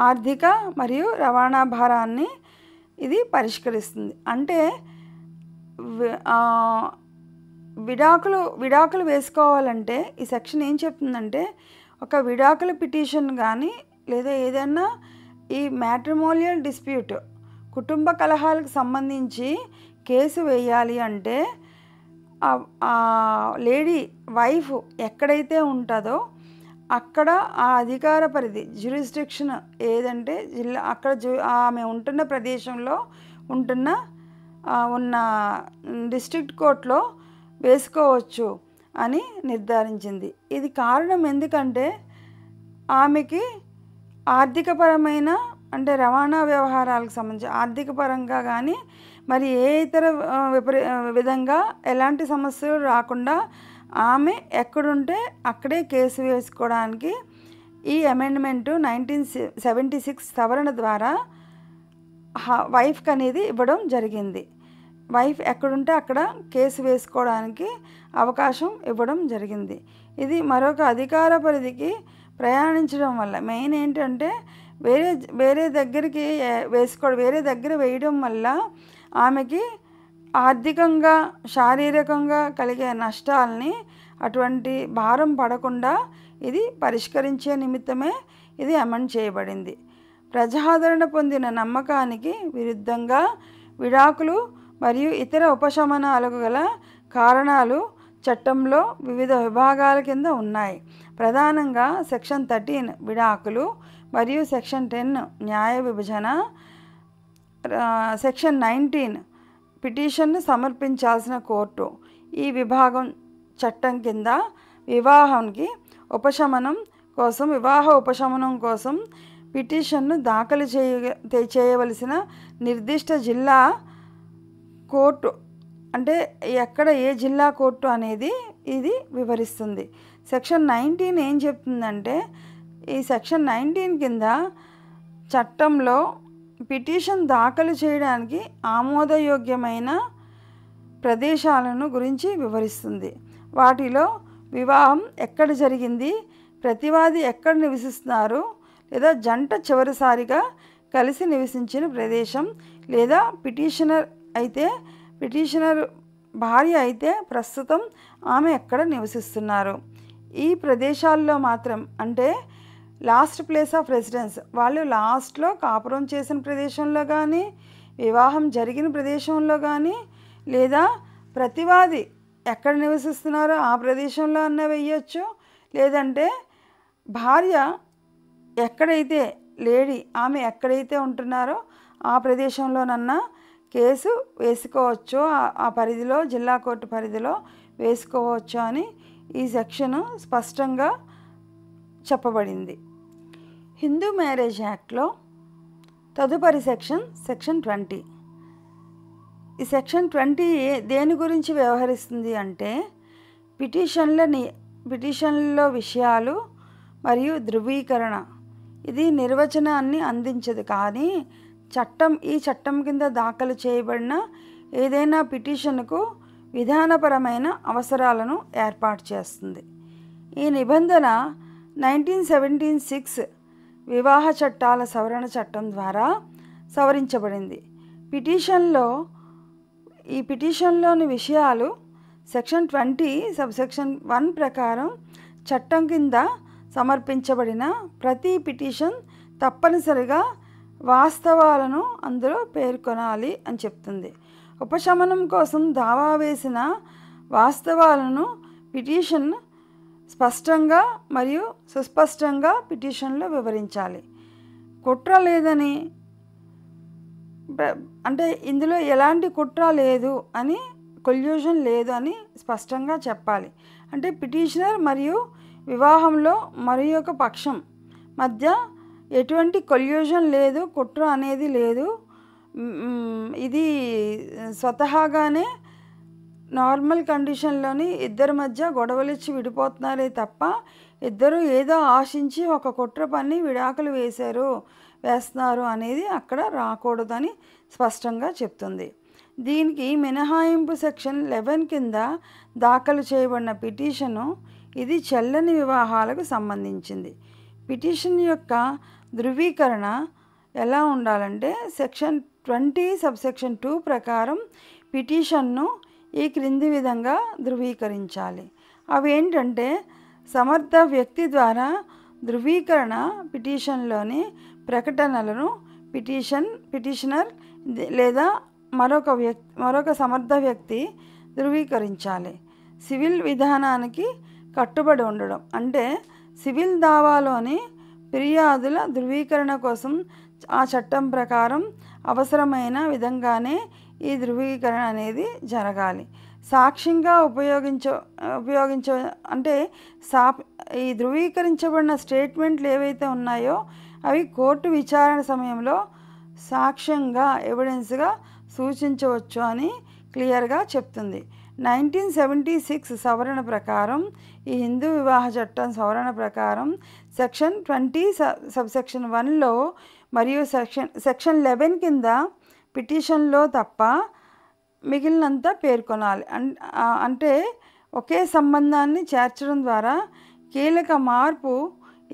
ఆర్థిక మరియు రవాణా భారాన్ని ఇది పరిష్కరిస్తుంది. అంటే విడాకులు వేసుకోవాలంటే ఈ సెక్షన్ ఏం చెప్తుందంటే ఒక విడాకుల పిటిషన్ కానీ లేదా ఏదైనా ఈ మ్యాట్రిమోనియల్ డిస్ప్యూట్ కుటుంబ కలహాలకు సంబంధించి కేసు వేయాలి అంటే లేడీ వైఫ్ ఎక్కడైతే ఉంటుందో అక్కడ ఆ అధికార పరిధి జ్యూరిస్డిక్షన్ ఏదంటే జిల్లా అక్కడ ఆమె ఉంటున్న ప్రదేశంలో ఉన్న డిస్ట్రిక్ట్ కోర్టులో వేసుకోవచ్చు అని నిర్ధారించింది. ఇది కారణం ఎందుకంటే ఆమెకి ఆర్థికపరమైన అంటే రవాణా వ్యవహారాలకు సంబంధించి ఆర్థిక పరంగా కానీ మరి ఏ ఇతర విధంగా ఎలాంటి సమస్యలు రాకుండా ఆమె ఎక్కడుంటే అక్కడే కేసు వేసుకోవడానికి ఈ అమెండ్మెంటు 1976 సవరణ ద్వారా వైఫ్కి అనేది ఇవ్వడం జరిగింది. వైఫ్ ఎక్కడుంటే అక్కడ కేసు వేసుకోవడానికి అవకాశం ఇవ్వడం జరిగింది. ఇది మరొక అధికార పరిధికి ప్రయాణించడం వల్ల మెయిన్ ఏంటంటే వేరే దగ్గర వేయడం వల్ల ఆమెకి ఆర్థికంగా శారీరకంగా కలిగే నష్టాలని అటువంటి భారం పడకుండా ఇది పరిష్కరించే నిమిత్తమే ఇది అమెండ్ చేయబడింది. ప్రజాదరణ పొందిన నమ్మకానికి విరుద్ధంగా విడాకులు మరియు ఇతర ఉపశమనాలకు గల కారణాలు చట్టంలో వివిధ విభాగాల కింద ఉన్నాయి. ప్రధానంగా సెక్షన్ 13 విడాకులు మరియు సెక్షన్ 10 న్యాయ విభజన, సెక్షన్ 19 పిటిషన్ను సమర్పించాల్సిన కోర్టు. ఈ విభాగం చట్టం కింద వివాహ ఉపశమనం కోసం పిటిషన్ను దాఖలు చేయవలసిన నిర్దిష్ట జిల్లా కోర్టు అంటే ఎక్కడ ఏ జిల్లా కోర్టు అనేది ఇది వివరిస్తుంది. సెక్షన్ 19 ఏం చెప్తుందంటే ఈ సెక్షన్ 19 కింద చట్టంలో పిటిషన్ దాఖలు చేయడానికి ఆమోదయోగ్యమైన ప్రదేశాలను గురించి వివరిస్తుంది. వాటిలో వివాహం ఎక్కడ జరిగింది, ప్రతివాది ఎక్కడ నివసిస్తున్నారు, లేదా జంట చివరిసారిగా కలిసి నివసించిన ప్రదేశం, లేదా పిటిషనర్ భార్య అయితే ప్రస్తుతం ఆమె ఎక్కడ నివసిస్తున్నారు. ఈ ప్రదేశాల్లో మాత్రం అంటే లాస్ట్ ప్లేస్ ఆఫ్ రెసిడెన్స్ వాళ్ళు లాస్ట్లో కాపురం చేసిన ప్రదేశంలో కానీ వివాహం జరిగిన ప్రదేశంలో కానీ లేదా ప్రతివాది ఎక్కడ నివసిస్తున్నారో ఆ ప్రదేశంలో అన్న వేయచ్చు. లేదంటే భార్య ఎక్కడైతే ఆమె ఎక్కడైతే ఉంటున్నారో ఆ ప్రదేశంలోనన్నా కేసు వేసుకోవచ్చు, ఆ పరిధిలో జిల్లా కోర్టు పరిధిలో వేసుకోవచ్చు అని ఈ సెక్షను స్పష్టంగా చెప్పబడింది. హిందూ మ్యారేజ్ యాక్ట్లో తదుపరి సెక్షన్ 20. ఈ సెక్షన్ 20 దేని గురించి వ్యవహరిస్తుంది అంటే పిటిషన్లలో విషయాలు మరియు ధృవీకరణ. ఇది నిర్వచనాన్ని అందించదు కానీ ఈ చట్టం కింద దాఖలు చేయబడిన ఏదైనా పిటిషన్కు విధానపరమైన అవసరాలను ఏర్పాటు చేస్తుంది. ఈ నిబంధన 1976 వివాహ చట్టాల సవరణ చట్టం ద్వారా సవరించబడింది. పిటిషన్లోని విషయాలు సెక్షన్ 20 సబ్సెక్షన్ 1 ప్రకారం చట్టం కింద సమర్పించబడిన ప్రతి పిటిషన్ తప్పనిసరిగా వాస్తవాలను అందులో పేర్కొనాలి అని చెప్తుంది. ఉపశమనం కోసం దావా వేసిన వాస్తవాలను పిటిషన్ స్పష్టంగా మరియు సుస్పష్టంగా పిటిషన్లో వివరించాలి. కుట్ర లేదని అంటే ఇందులో ఎలాంటి కుట్ర లేదు అని, కొల్యూషన్ లేదు అని స్పష్టంగా చెప్పాలి. అంటే పిటిషనర్ మరియు వివాహంలో మరి ఒక పక్షం మధ్య ఎటువంటి కొల్యూషన్ లేదు, కుట్ర అనేది లేదు. ఇది స్వతహాగానే నార్మల్ కండిషన్లోని ఇద్దరి మధ్య గొడవలిచ్చి విడిపోతున్నారే తప్ప ఇద్దరు ఏదో ఆశించి ఒక కుట్ర పన్ని విడాకులు వేస్తున్నారు అనేది అక్కడ రాకూడదని స్పష్టంగా చెప్తుంది. దీనికి మినహాయింపు సెక్షన్ 11 కింద దాఖలు చేయబడిన పిటిషను ఇది చెల్లని వివాహాలకు సంబంధించింది. పిటిషన్ యొక్క ధృవీకరణ ఎలా ఉండాలంటే సెక్షన్ 20 సబ్సెక్షన్ 2 ప్రకారం పిటిషన్ను ఈ క్రింది విధంగా ధృవీకరించాలి. అవి ఏంటంటే సమర్థ వ్యక్తి ద్వారా ధృవీకరణ పిటిషన్లోని ప్రకటనలను పిటిషనర్ లేదా మరొక సమర్థ వ్యక్తి ధృవీకరించాలి. సివిల్ విధానానికి కట్టుబడి ఉండడం అంటే సివిల్ దావాలోని ఫిర్యాదుల ధృవీకరణ కోసం ఆ చట్టం ప్రకారం అవసరమైన విధంగానే ఈ ధృవీకరణ అనేది జరగాలి. సాక్ష్యంగా ఉపయోగించ అంటే ఈ ధృవీకరించబడిన స్టేట్మెంట్లు ఏవైతే ఉన్నాయో అవి కోర్టు విచారణ సమయంలో సాక్ష్యంగా ఎవిడెన్స్గా సూచించవచ్చు అని క్లియర్గా చెప్తుంది. 1976 సవరణ ప్రకారం ఈ హిందూ వివాహ చట్టం సవరణ ప్రకారం సెక్షన్ 20 సబ్సెక్షన్ 1లో మరియు సెక్షన్ 11 కింద పిటిషన్లో తప్ప మిగిలినంతా పేర్కొనాలి. అంటే ఒకే సంబంధాన్ని చేర్చడం ద్వారా కీలక మార్పు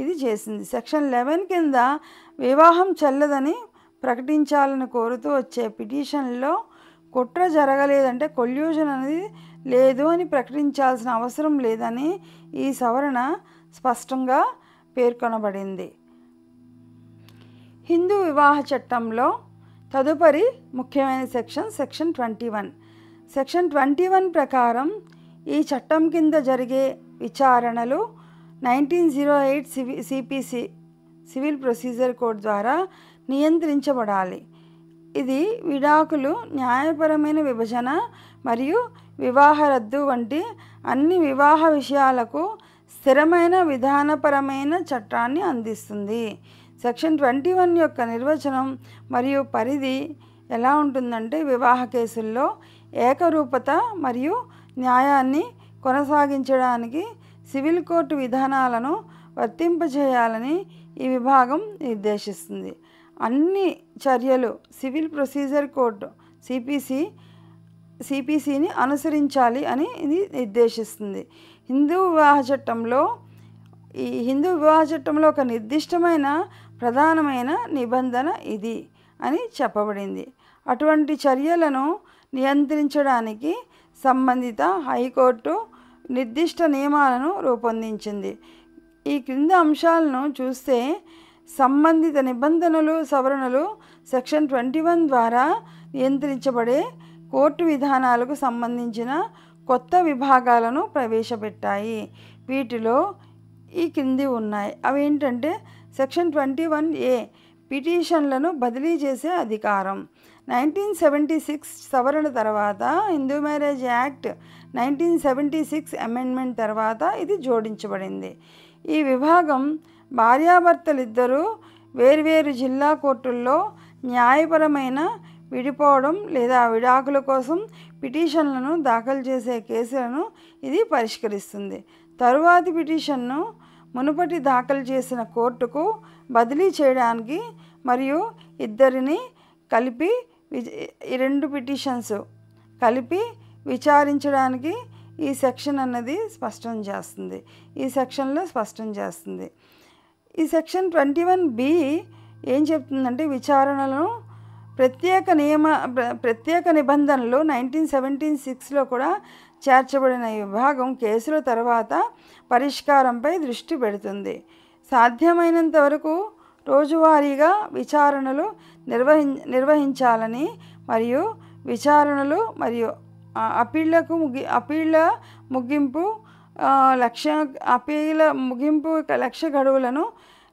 ఇది చేసింది. సెక్షన్ 11 కింద వివాహం చెల్లదని ప్రకటించాలని కోరుతూ వచ్చే పిటిషన్లో కుట్ర జరగలేదంటే కొల్యూషన్ అనేది లేదు అని ప్రకటించాల్సిన అవసరం లేదని ఈ సవరణ స్పష్టంగా పేర్కొనబడింది. హిందూ వివాహ చట్టంలో తదుపరి ముఖ్యమైన సెక్షన్ 21. సెక్షన్ 21 ప్రకారం ఈ చట్టం కింద జరిగే విచారణలు 1908 సిపిసి సివిల్ ప్రొసీజర్ కోడ్ ద్వారా నియంత్రించబడాలి. ఇది విడాకులు, న్యాయపరమైన విభజన మరియు వివాహ రద్దు వంటి అన్ని వివాహ విషయాలకు స్థిరమైన విధానపరమైన చట్టాన్ని అందిస్తుంది. సెక్షన్ 21 యొక్క నిర్వచనం మరియు పరిధి ఎలా ఉంటుందంటే వివాహ కేసుల్లో ఏకరూపత మరియు న్యాయాన్ని కొనసాగించడానికి సివిల్ కోర్టు విధానాలను వర్తింపజేయాలని ఈ విభాగం నిర్దేశిస్తుంది. అన్ని చర్యలు సివిల్ ప్రొసీజర్ కోడ్ సిపిసిని అనుసరించాలి అని ఇది నిర్దేశిస్తుంది. హిందూ వివాహ చట్టంలో ఒక నిర్దిష్టమైన ప్రధానమైన నిబంధన ఇది అని చెప్పబడింది. అటువంటి చర్యలను నియంత్రించడానికి సంబంధిత హైకోర్టు నిర్దిష్ట నియమాలను రూపొందించింది. ఈ క్రింద అంశాలను చూస్తే సంబంధిత నిబంధనలు, సవరణలు సెక్షన్ 21 ద్వారా నియంత్రించబడే కోర్టు విధానాలకు సంబంధించిన కొత్త విభాగాలను ప్రవేశపెట్టాయి. వీటిలో ఈ క్రింది ఉన్నాయి. అవి ఏంటంటే సెక్షన్ 21A పిటిషన్లను బదిలీ చేసే అధికారం. 1976 సవరణ తర్వాత హిందూ మ్యారేజ్ యాక్ట్ 1976 అమెండ్మెంట్ తర్వాత ఇది జోడించబడింది. ఈ విభాగం భార్యాభర్తలిద్దరూ వేర్వేరు జిల్లా కోర్టుల్లో న్యాయపరమైన విడిపోవడం లేదా విడాకుల కోసం పిటిషన్లను దాఖలు చేసే కేసులను ఇది పరిష్కరిస్తుంది. తరువాతి పిటిషన్ను మునుపటి దాఖలు చేసిన కోర్టుకు బదిలీ చేయడానికి మరియు ఇద్దరిని కలిపి రెండు పిటిషన్స్ కలిపి విచారించడానికి ఈ సెక్షన్ అన్నది స్పష్టం చేస్తుంది. ఈ సెక్షన్లో స్పష్టం చేస్తుంది. ఈ సెక్షన్ 21B ఏం చెప్తుందంటే విచారణలను ప్రత్యేక నిబంధనలు 1976లో కూడా చేర్చబడిన ఈ విభాగం కేసుల తర్వాత పరిష్కారంపై దృష్టి పెడుతుంది. సాధ్యమైనంత వరకు రోజువారీగా విచారణలు నిర్వహించాలని మరియు విచారణలు మరియు అప్పీళ్ల ముగింపు లక్ష్య అప్పీల ముగింపు లక్ష్య గడువులను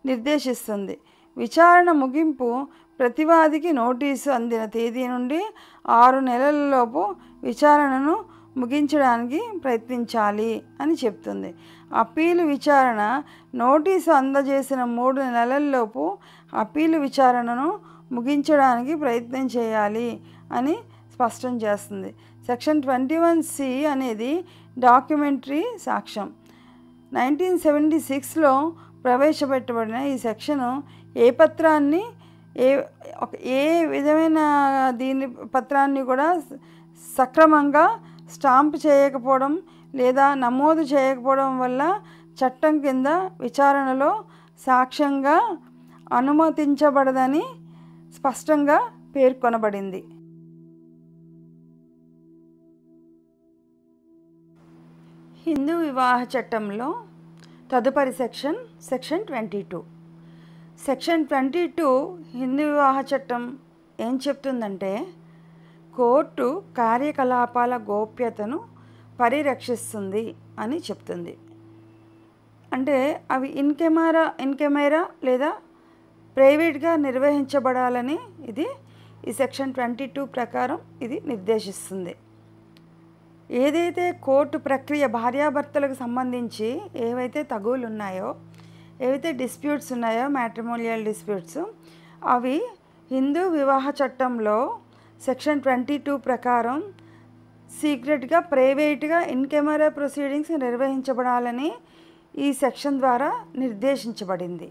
నిర్దేశిస్తుంది. విచారణ ముగింపు ప్రతివాదికి నోటీసు అందిన తేదీ నుండి 6 నెలలలోపు విచారణను ముగించడానికి ప్రయత్నించాలి అని చెప్తుంది. అప్పీలు విచారణ నోటీసు అందజేసిన 3 నెలల్లోపు అప్పీలు విచారణను ముగించడానికి ప్రయత్నం చేయాలి అని స్పష్టం చేస్తుంది. సెక్షన్ 21C అనేది డాక్యుమెంటరీ సాక్ష్యం. 1976లో ప్రవేశపెట్టబడిన ఈ సెక్షను ఏ పత్రాన్ని ఏ విధమైన పత్రాన్ని కూడా సక్రమంగా స్టాంప్ చేయకపోవడం లేదా నమోదు చేయకపోవడం వల్ల చట్టం కింద విచారణలో సాక్ష్యంగా అనుమతించబడదని స్పష్టంగా పేర్కొనబడింది. హిందూ వివాహ చట్టంలో తదుపరి సెక్షన్ 22. సెక్షన్ 22 హిందూ వివాహ చట్టం ఏం చెప్తుందంటే, కోర్టు కార్యకలాపాల గోప్యతను పరిరక్షిస్తుంది అని చెప్తుంది. అంటే అవి ఇన్ కెమెరా లేదా ప్రైవేట్గా నిర్వహించబడాలని ఇది ఈ సెక్షన్ 22 ప్రకారం ఇది నిర్దేశిస్తుంది. ఏదైతే కోర్టు ప్రక్రియ భార్యాభర్తలకు సంబంధించి ఏవైతే తగువులు ఉన్నాయో, ఏవైతే డిస్ప్యూట్స్ ఉన్నాయో, మ్యాట్రిమోనియల్ డిస్ప్యూట్స్, అవి హిందూ వివాహ చట్టంలో సెక్షన్ 22 ప్రకారం సీక్రెట్గా ప్రైవేట్గా ఇన్ కెమెరా ప్రొసీడింగ్స్ నిర్వహించబడాలని ఈ సెక్షన్ ద్వారా నిర్దేశించబడింది.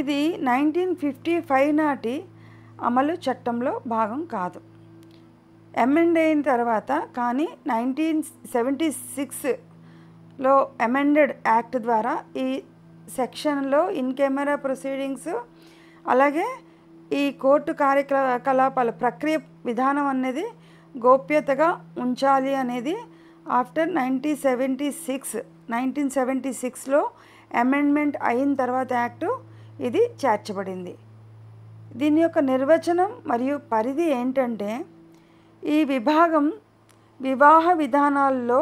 ఇది 1955 నాటి అమలు చట్టంలో భాగం కాదు. అమెండ్ అయిన తర్వాత కానీ 1976లో అమెండెడ్ యాక్ట్ ద్వారా ఈ సెక్షన్లో ఇన్ కెమెరా ప్రొసీడింగ్స్ అలాగే ఈ కోర్టు కార్యకలాపాల ప్రక్రియ విధానం అనేది గోప్యతగా ఉంచాలి అనేది ఆఫ్టర్ 1976లో అమెండ్మెంట్ అయిన తర్వాత యాక్టు ఇది చేర్చబడింది. దీని యొక్క నిర్వచనం మరియు పరిధి ఏంటంటే, ఈ విభాగం వివాహ విధానాల్లో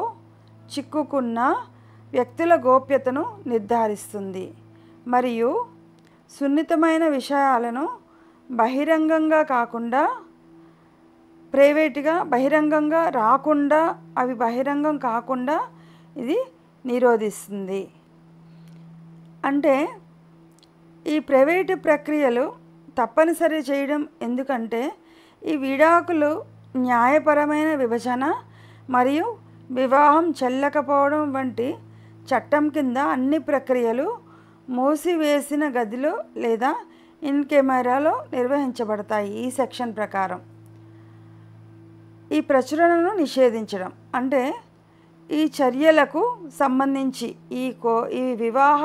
చిక్కుకున్న వ్యక్తుల గోప్యతను నిర్ధారిస్తుంది మరియు సున్నితమైన విషయాలను బహిరంగంగా కాకుండా ప్రైవేట్గా బహిరంగంగా రాకుండా అవి బహిరంగం కాకుండా ఇది నిరోధిస్తుంది. అంటే ఈ ప్రైవేటు ప్రక్రియలు తప్పనిసరి చేయడం ఎందుకంటే ఈ విడాకులు న్యాయపరమైన విభజన మరియు వివాహం చెల్లకపోవడం వంటి చట్టం కింద అన్ని ప్రక్రియలు మూసివేసిన గదిలో లేదా ఇన్ కెమెరాలో నిర్వహించబడతాయి. ఈ సెక్షన్ ప్రకారం ఈ ప్రచురణను నిషేధించడం అంటే ఈ చర్యలకు సంబంధించి ఈ వివాహ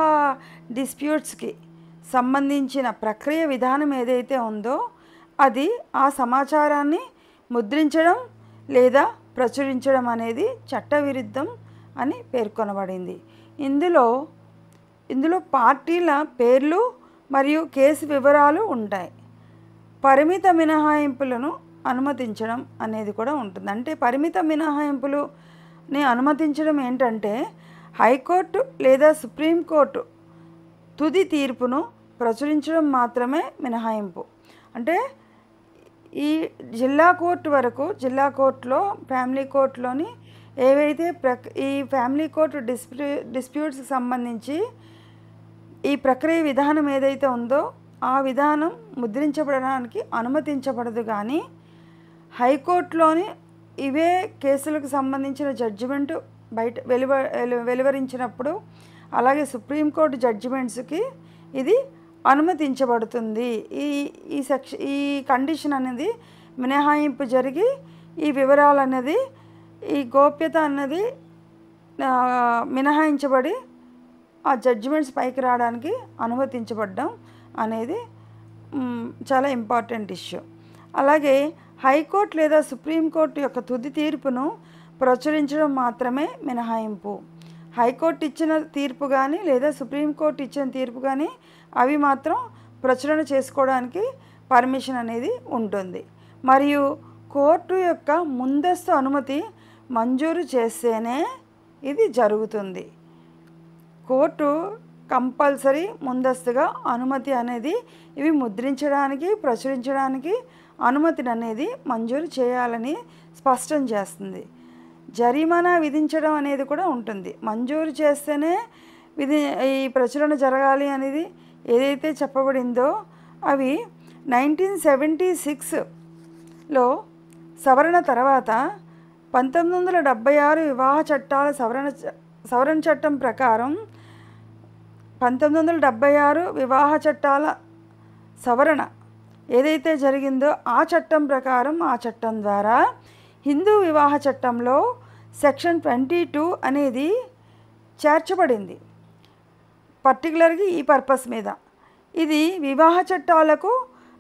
డిస్ప్యూట్స్కి సంబంధించిన ప్రక్రియ విధానం ఏదైతే ఉందో అది ఆ సమాచారాన్ని ముద్రించడం లేదా ప్రచురించడం అనేది చట్టవిరుద్ధం అని పేర్కొనబడింది. ఇందులో పార్టీల పేర్లు మరియు కేసు వివరాలు ఉంటాయి. పరిమిత మినహాయింపులను అనుమతించడం అనేది కూడా ఉంటుంది. అంటే పరిమిత మినహాయింపులని అనుమతించడం ఏంటంటే హైకోర్టు లేదా సుప్రీంకోర్టు తుది తీర్పును ప్రచురించడం మాత్రమే మినహాయింపు. అంటే ఈ జిల్లా కోర్టు వరకు జిల్లా కోర్టులో ఫ్యామిలీ కోర్టులోని ఏవైతే ఈ ఫ్యామిలీ కోర్టు డిస్ప్యూట్స్కి సంబంధించి ఈ ప్రక్రియ విధానం ఏదైతే ఉందో ఆ విధానం ముద్రించబడడానికి అనుమతించబడదు. కానీ హైకోర్టులోని ఇవే కేసులకు సంబంధించిన జడ్జిమెంటు బయట వెలువరించినప్పుడు అలాగే సుప్రీంకోర్టు జడ్జిమెంట్స్కి ఇది అనుమతించబడుతుంది. ఈ కండిషన్ అనేది మినహాయింపు జరిగి ఈ వివరాలు అనేది ఈ గోప్యత అన్నది మినహాయించబడి ఆ జడ్జిమెంట్స్ పైకి రావడానికి అనుమతించబడడం అనేది చాలా ఇంపార్టెంట్ ఇష్యూ. అలాగే హైకోర్టు లేదా సుప్రీంకోర్టు యొక్క తుది తీర్పును ప్రచురించడం మాత్రమే మినహాయింపు. హైకోర్టు ఇచ్చిన తీర్పు కానీ లేదా సుప్రీంకోర్టు ఇచ్చిన తీర్పు కానీ అవి మాత్రం ప్రచురణ చేసుకోవడానికి పర్మిషన్ అనేది ఉంటుంది. మరియు కోర్టు యొక్క ముందస్తు అనుమతి మంజూరు చేస్తేనే ఇది జరుగుతుంది. కోర్టు కంపల్సరీ ముందస్తుగా అనుమతి అనేది ఇవి ముద్రించడానికి ప్రచురించడానికి అనుమతిని అనేది మంజూరు చేయాలని స్పష్టం చేస్తుంది. జరిమానా విధించడం అనేది కూడా ఉంటుంది. మంజూరు చేస్తేనే ఈ ప్రచురణ జరగాలి అనేది ఏదైతే చెప్పబడిందో అవి 1976లో సవరణ తర్వాత 1976 వివాహ చట్టాల సవరణ చట్టం ప్రకారం 1976 వివాహ చట్టాల సవరణ ఏదైతే జరిగిందో ఆ చట్టం ప్రకారం ఆ చట్టం ద్వారా హిందూ వివాహ చట్టంలో సెక్షన్ 22 అనేది చేర్చబడింది. పర్టికులర్గా ఈ పర్పస్ మీద ఇది వివాహ చట్టాలకు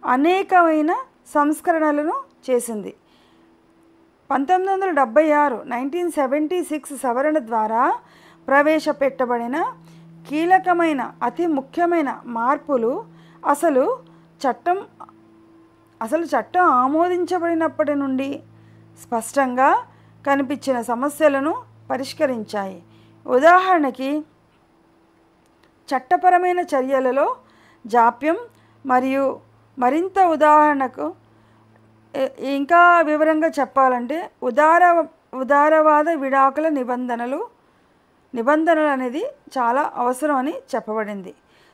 అనేకమైన సంస్కరణలను చేసింది. 1976 సవరణ ద్వారా ప్రవేశపెట్టబడిన కీలకమైన అతి ముఖ్యమైన మార్పులు అసలు చట్టం ఆమోదించబడినప్పటి నుండి స్పష్టంగా కనిపించిన సమస్యలను పరిష్కరించాయి. ఉదాహరణకి చట్టపరమైన చర్యలలో జాప్యం మరియు మరింత ఉదాహరణకు ఇంకా వివరంగా చెప్పాలంటే ఉదారవాద విడాకుల నిబంధనలు అనేది చాలా అవసరం అని చెప్పబడింది.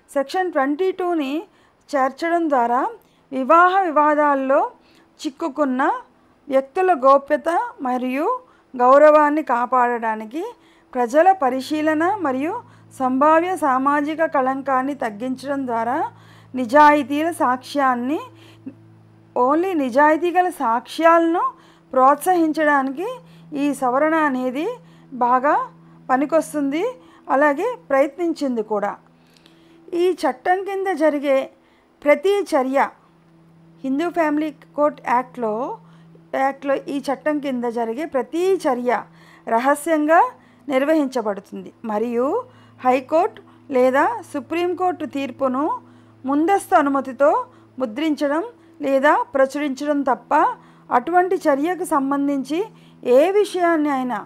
సెక్షన్ 22ని చేర్చడం ద్వారా వివాహ వివాదాల్లో చిక్కుకున్న వ్యక్తుల గోప్యత మరియు గౌరవాన్ని కాపాడడానికి ప్రజల పరిశీలన మరియు సంభావ్య సామాజిక కళంకాన్ని తగ్గించడం ద్వారా నిజాయితీ గల సాక్ష్యాలను ప్రోత్సహించడానికి ఈ సవరణ అనేది బాగా పనికొస్తుంది, అలాగే ప్రయత్నించింది కూడా. ఈ చట్టం కింద జరిగే ప్రతి చర్య హిందూ ఫ్యామిలీ కోర్ట్ యాక్ట్లో ఈ చట్టం కింద జరిగే ప్రతి చర్య రహస్యంగా నిర్వహించబడుతుంది మరియు హైకోర్టు లేదా సుప్రీంకోర్టు తీర్పును ముందస్తు అనుమతితో ముద్రించడం లేదా ప్రచురించడం తప్ప అటువంటి చర్యకు సంబంధించి ఏ విషయాన్ని అయినా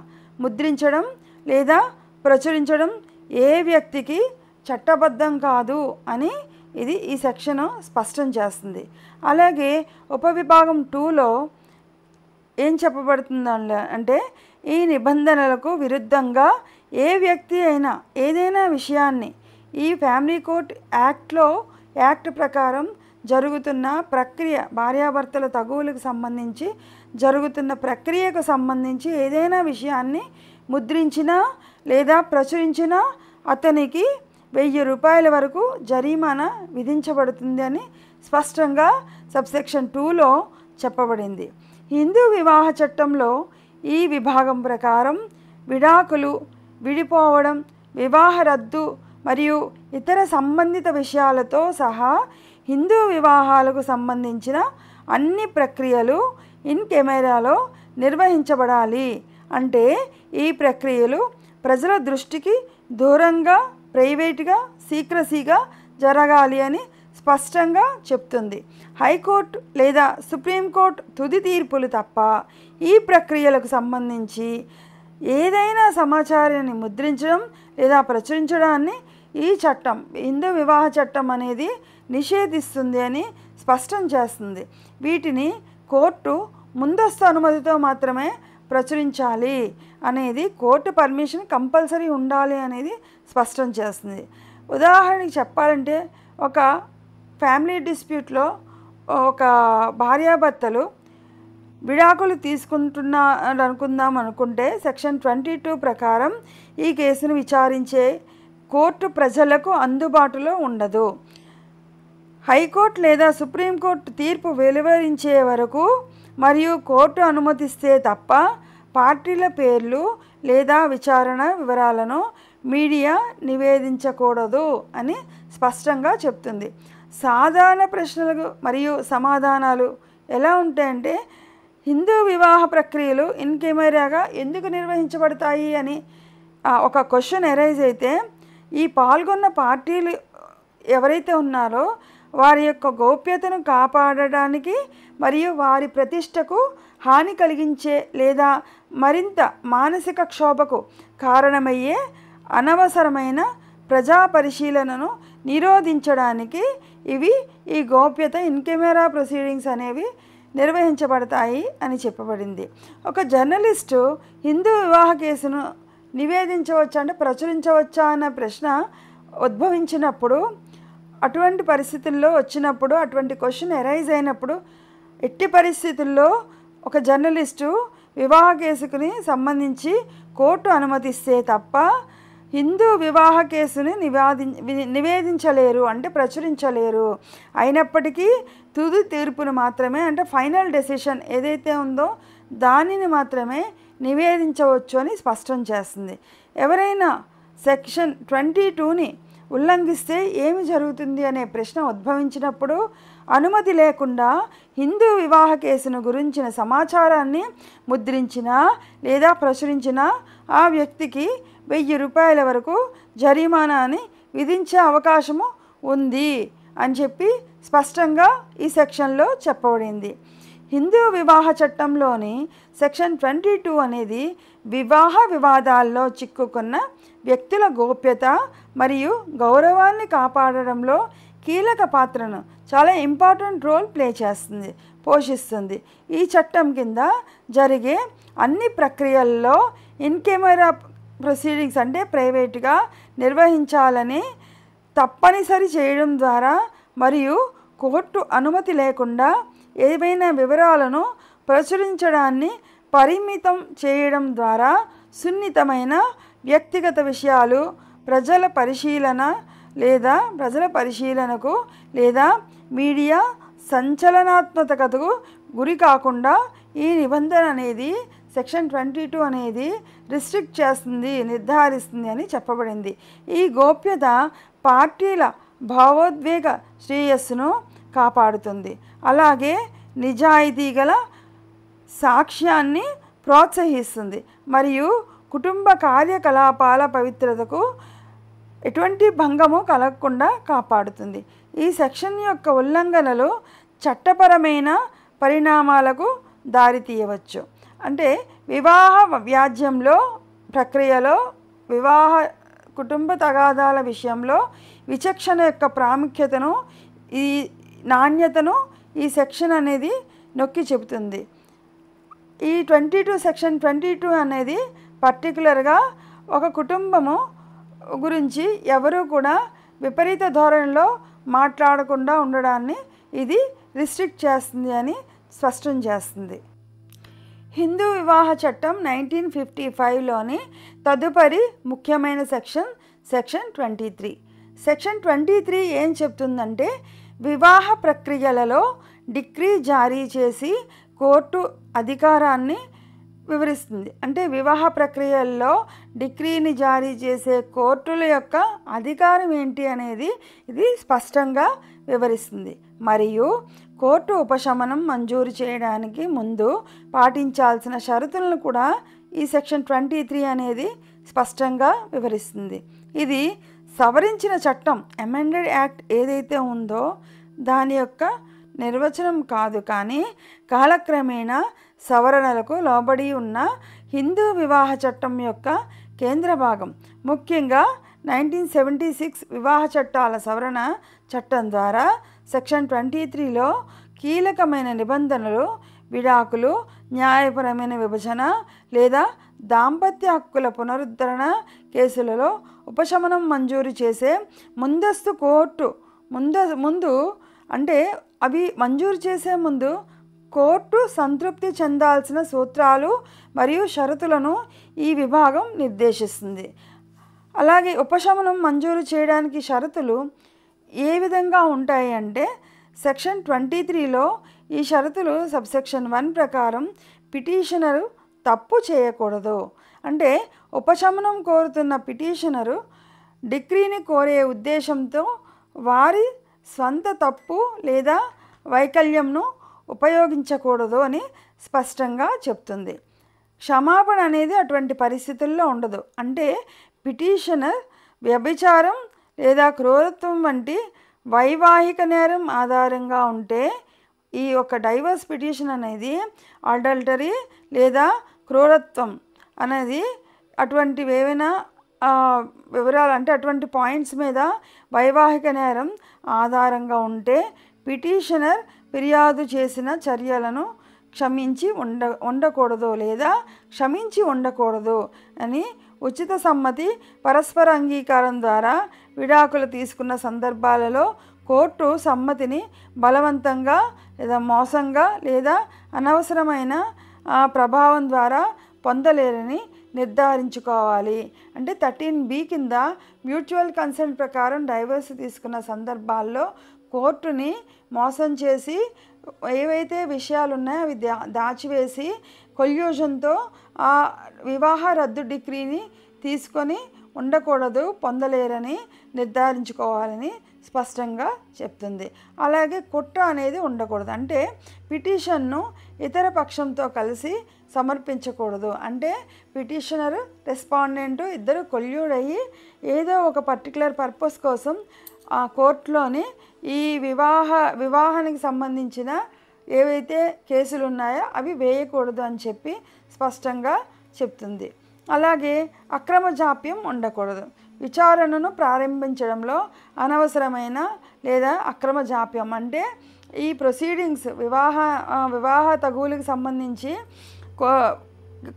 ముద్రించడం లేదా ప్రచురించడం ఏ వ్యక్తికి చట్టబద్ధం కాదు అని ఇది ఈ సెక్షన్ స్పష్టం చేస్తుంది. అలాగే ఉపవిభాగం 2లో ఏం చెప్పబడుతుంది అంటే ఈ నిబంధనలకు విరుద్ధంగా ఏ వ్యక్తి అయినా ఏదైనా విషయాన్ని ఈ ఫ్యామిలీ కోర్ట్ యాక్ట్ ప్రకారం జరుగుతున్న ప్రక్రియ భార్యాభర్తల తగువులకు సంబంధించి జరుగుతున్న ప్రక్రియకు సంబంధించి ఏదైనా విషయాన్ని ముద్రించినా లేదా ప్రచురించినా అతనికి 1000 రూపాయల వరకు జరిమానా విధించబడుతుంది అని స్పష్టంగా సబ్సెక్షన్ 2లో చెప్పబడింది. హిందూ వివాహ చట్టంలో ఈ విభాగం ప్రకారం విడాకులు, విడిపోవడం, వివాహ రద్దు మరియు ఇతర సంబంధిత విషయాలతో సహా హిందూ వివాహాలకు సంబంధించిన అన్ని ప్రక్రియలు ఇన్ కెమెరాలో నిర్వహించబడాలి. అంటే ఈ ప్రక్రియలు ప్రజల దృష్టికి దూరంగా, ప్రైవేట్గా, సీక్రసీగా జరగాలి అని స్పష్టంగా చెప్తుంది. హైకోర్టు లేదా సుప్రీంకోర్టు తుది తీర్పులు తప్ప ఈ ప్రక్రియలకు సంబంధించి ఏదైనా సమాచారాన్ని ముద్రించడం లేదా ప్రచురించడాన్ని ఈ చట్టం హిందూ వివాహ చట్టం అనేది నిషేధిస్తుంది అని స్పష్టం చేస్తుంది. వీటిని కోర్టు ముందస్తు అనుమతితో మాత్రమే ప్రచురించాలి అనేది, కోర్టు పర్మిషన్ కంపల్సరీ ఉండాలి అనేది స్పష్టం చేస్తుంది. ఉదాహరణకి చెప్పాలంటే ఒక ఫ్యామిలీ డిస్ప్యూట్లో ఒక భార్యాభర్తలు విడాకులు తీసుకుంటున్నారనుకుందాం అనుకుంటే సెక్షన్ 22 ప్రకారం ఈ కేసును విచారించే కోర్టు ప్రజలకు అందుబాటులో ఉండదు. హైకోర్టు లేదా సుప్రీంకోర్టు తీర్పు వెలువరించే వరకు మరియు కోర్టు అనుమతిస్తే తప్ప పార్టీల పేర్లు లేదా విచారణ వివరాలను మీడియా నివేదించకూడదు అని స్పష్టంగా చెప్తుంది. సాధారణ ప్రశ్నలకు మరియు సమాధానాలు ఎలా ఉంటాయంటే హిందూ వివాహ ప్రక్రియలు ఇన్ కెమెరాగా ఎందుకు నిర్వహించబడతాయి అని ఒక క్వశ్చన్ ఎరైజ్ అయితే ఈ పాల్గొన్న పార్టీలు ఎవరైతే ఉన్నారో వారి యొక్క గోప్యతను కాపాడడానికి మరియు వారి ప్రతిష్టకు హాని కలిగించే లేదా మరింత మానసిక క్షోభకు కారణమయ్యే అనవసరమైన ప్రజా పరిశీలనను నిరోధించడానికి ఈ గోప్యత ఇన్ కెమెరా ప్రొసీడింగ్స్ అనేవి నిర్వహించబడతాయి అని చెప్పబడింది. ఒక జర్నలిస్టు హిందూ వివాహ కేసును నివేదించవచ్చా అంటే ప్రచురించవచ్చా అన్న ప్రశ్న ఉద్భవించినప్పుడు, అటువంటి పరిస్థితుల్లో వచ్చినప్పుడు, అటువంటి క్వశ్చన్ ఎరైజ్ అయినప్పుడు ఎట్టి పరిస్థితుల్లో ఒక జర్నలిస్టు వివాహ కేసుకుని సంబంధించి కోర్టు అనుమతిస్తే తప్ప హిందూ వివాహ కేసుని నివేదించలేరు, అంటే ప్రచురించలేరు. అయినప్పటికీ తుది తీర్పును మాత్రమే, అంటే ఫైనల్ డెసిషన్ ఏదైతే ఉందో దానిని మాత్రమే నివేదించవచ్చు అని స్పష్టం చేస్తుంది. ఎవరైనా సెక్షన్ 22ని ఉల్లంఘిస్తే ఏమి జరుగుతుంది అనే ప్రశ్న ఉద్భవించినప్పుడు అనుమతి లేకుండా హిందూ వివాహ కేసును గురించిన సమాచారాన్ని ముద్రించినా లేదా ప్రచురించినా ఆ వ్యక్తికి 1000 రూపాయల వరకు జరిమానాని విధించే అవకాశము ఉంది అని చెప్పి స్పష్టంగా ఈ సెక్షన్లో చెప్పబడింది. హిందూ వివాహ చట్టంలోని సెక్షన్ 22 అనేది వివాహ వివాదాల్లో చిక్కుకున్న వ్యక్తుల గోప్యత మరియు గౌరవాన్ని కాపాడడంలో కీలక పాత్రను, చాలా ఇంపార్టెంట్ రోల్ పోషిస్తుంది. ఈ చట్టం కింద జరిగే అన్ని ప్రక్రియల్లో ఇన్ కెమెరా ప్రొసీడింగ్స్ అంటే ప్రైవేట్గా నిర్వహించాలని తప్పనిసరి చేయడం ద్వారా మరియు కోర్టు అనుమతి లేకుండా ఏవైనా వివరాలను ప్రచురించడాన్ని పరిమితం చేయడం ద్వారా సున్నితమైన వ్యక్తిగత విషయాలు ప్రజల పరిశీలనకు లేదా మీడియా సంచలనాత్మకతకు గురి కాకుండా ఈ నిబంధన అనేది సెక్షన్ 22 అనేది రిస్ట్రిక్ట్ చేస్తుంది, నిర్ధారిస్తుంది అని చెప్పబడింది. ఈ గోప్యత పార్టీల భావోద్వేగ శ్రేయస్సును కాపాడుతుంది, అలాగే నిజాయితీ గల సాక్ష్యాన్ని ప్రోత్సహిస్తుంది మరియు కుటుంబ కార్యకలాపాల పవిత్రతకు ఎటువంటి భంగము కలగకుండా కాపాడుతుంది. ఈ సెక్షన్ యొక్క ఉల్లంఘనలు చట్టపరమైన పరిణామాలకు దారితీయవచ్చు. అంటే వివాహ వ్యాజ్యంలో ప్రక్రియలో కుటుంబ తగాదాల విషయంలో విచక్షణ యొక్క ప్రాముఖ్యతను, ఈ నాణ్యతను ఈ సెక్షన్ అనేది నొక్కి చెబుతుంది. ఈ సెక్షన్ 22 అనేది పర్టికులర్గా ఒక కుటుంబము గురించి ఎవరూ కూడా విపరీత ధోరణిలో మాట్లాడకుండా ఉండడాన్ని ఇది రిస్ట్రిక్ట్ చేస్తుంది అని స్పష్టం చేస్తుంది. హిందూ వివాహ చట్టం 1955లోని తదుపరి ముఖ్యమైన సెక్షన్ 23. సెక్షన్ 23 ఏం చెప్తుందంటే వివాహ ప్రక్రియలలో డిక్రీ జారీ చేసి కోర్టు అధికారాన్ని వివరిస్తుంది. అంటే వివాహ ప్రక్రియల్లో డిక్రీని జారీ చేసే కోర్టుల యొక్క అధికారం ఏంటి అనేది ఇది స్పష్టంగా వివరిస్తుంది. మరియు కోర్టు ఉపశమనం మంజూరు చేయడానికి ముందు పాటించాల్సిన షరతులను కూడా ఈ సెక్షన్ 23 అనేది స్పష్టంగా వివరిస్తుంది. ఇది సవరించిన చట్టం, అమెండెడ్ యాక్ట్ ఏదైతే ఉందో దాని యొక్క నిర్వచనం కాదు, కానీ కాలక్రమేణా సవరణలకు లోబడి ఉన్న హిందూ వివాహ చట్టం యొక్క కేంద్ర భాగం. ముఖ్యంగా 1976 వివాహ చట్టాల సవరణ చట్టం ద్వారా సెక్షన్ 23లో కీలకమైన నిబంధనలు, విడాకులు, న్యాయపరమైన విభజన లేదా దాంపత్య హక్కుల పునరుద్ధరణ కేసులలో ఉపశమనం మంజూరు చేసే ముందు అంటే అవి మంజూరు చేసే ముందు కోర్టు సంతృప్తి చెందాల్సిన సూత్రాలు మరియు షరతులను ఈ విభాగం నిర్దేశిస్తుంది. అలాగే ఉపశమనం మంజూరు చేయడానికి షరతులు ఏ విధంగా ఉంటాయి అంటే సెక్షన్ 23లో ఈ షరతులు సబ్సెక్షన్ 1 ప్రకారం పిటిషనరు తప్పు చేయకూడదు. అంటే ఉపశమనం కోరుతున్న పిటిషనరు డిక్రీని కోరే ఉద్దేశంతో వారి స్వంత తప్పు లేదా వైకల్యంను ఉపయోగించకూడదు అని స్పష్టంగా చెప్తుంది. క్షమాపణ అనేది అటువంటి పరిస్థితుల్లో ఉండదు. అంటే పిటిషనర్ వ్యభిచారం లేదా క్రూరత్వం వంటి వైవాహిక నేరం ఆధారంగా ఉంటే ఈ యొక్క డైవర్స్ పిటిషన్ అనేది అడల్టరీ లేదా క్రూరత్వం అనేది అటువంటివి ఏవైనా వివరాలు అంటే అటువంటి పాయింట్స్ మీద వైవాహిక నేరం ఆధారంగా ఉంటే పిటిషనర్ ఫిర్యాదు చేసిన చర్యలను ఉండకూడదు లేదా క్షమించి ఉండకూడదు అని ఉచిత సమ్మతి పరస్పర అంగీకారం ద్వారా విడాకులు తీసుకున్న సందర్భాలలో కోర్టు సమ్మతిని బలవంతంగా లేదా మోసంగా లేదా అనవసరమైన ప్రభావం ద్వారా పొందలేరని నిర్ధారించుకోవాలి. అంటే 13B కింద మ్యూచువల్ కన్సెంట్ ప్రకారం డైవర్స్ తీసుకున్న సందర్భాల్లో కోర్టుని మోసం చేసి ఏవైతే విషయాలు ఉన్నాయో అవి దాచివేసి కొల్యూషన్తో ఆ వివాహ రద్దు డిగ్రీని తీసుకొని ఉండకూడదు, పొందలేరని నిర్ధారించుకోవాలని స్పష్టంగా చెప్తుంది. అలాగే కుట్ర అనేది ఉండకూడదు. అంటే పిటిషన్ను ఇతర పక్షంతో కలిసి సమర్పించకూడదు. అంటే పిటిషనర్ రెస్పాండెంట్ ఇద్దరు కొల్యూడ్ అయ్యి ఏదో ఒక పర్టికులర్ పర్పస్ కోసం ఆ కోర్టులోని ఈ వివాహానికి సంబంధించిన ఏవైతే కేసులు ఉన్నాయో అవి వేయకూడదు అని చెప్పి స్పష్టంగా చెప్తుంది. అలాగే అక్రమ జాప్యం ఉండకూడదు. విచారణను ప్రారంభించడంలో అనవసరమైన లేదా అక్రమ జాప్యం అంటే ఈ ప్రొసీడింగ్స్ వివాహ తగువులకు సంబంధించి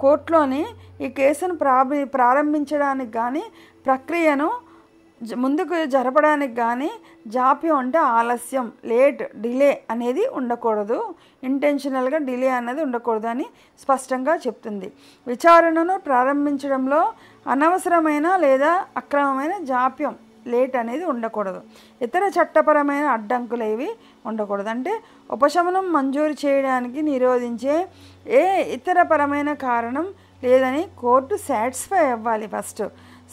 కోర్టులోని ఈ కేసును ప్రారంభించడానికి కానీ ప్రక్రియను ముందుకు జరపడానికి కానీ జాప్యం అంటే ఆలస్యం, లేట్, డిలే అనేది ఉండకూడదు. ఇంటెన్షనల్గా డిలే అనేది ఉండకూడదు అని స్పష్టంగా చెప్తుంది. విచారణను ప్రారంభించడంలో అనవసరమైన లేదా అక్రమమైన జాప్యం, లేట్ అనేది ఉండకూడదు. ఇతర చట్టపరమైన అడ్డంకులు ఏవి ఉండకూడదు. అంటే ఉపశమనం మంజూరు చేయడానికి నిరోధించే ఏ ఇతర పరమైన కారణం లేదని కోర్టు సాటిస్ఫై అవ్వాలి. ఫస్ట్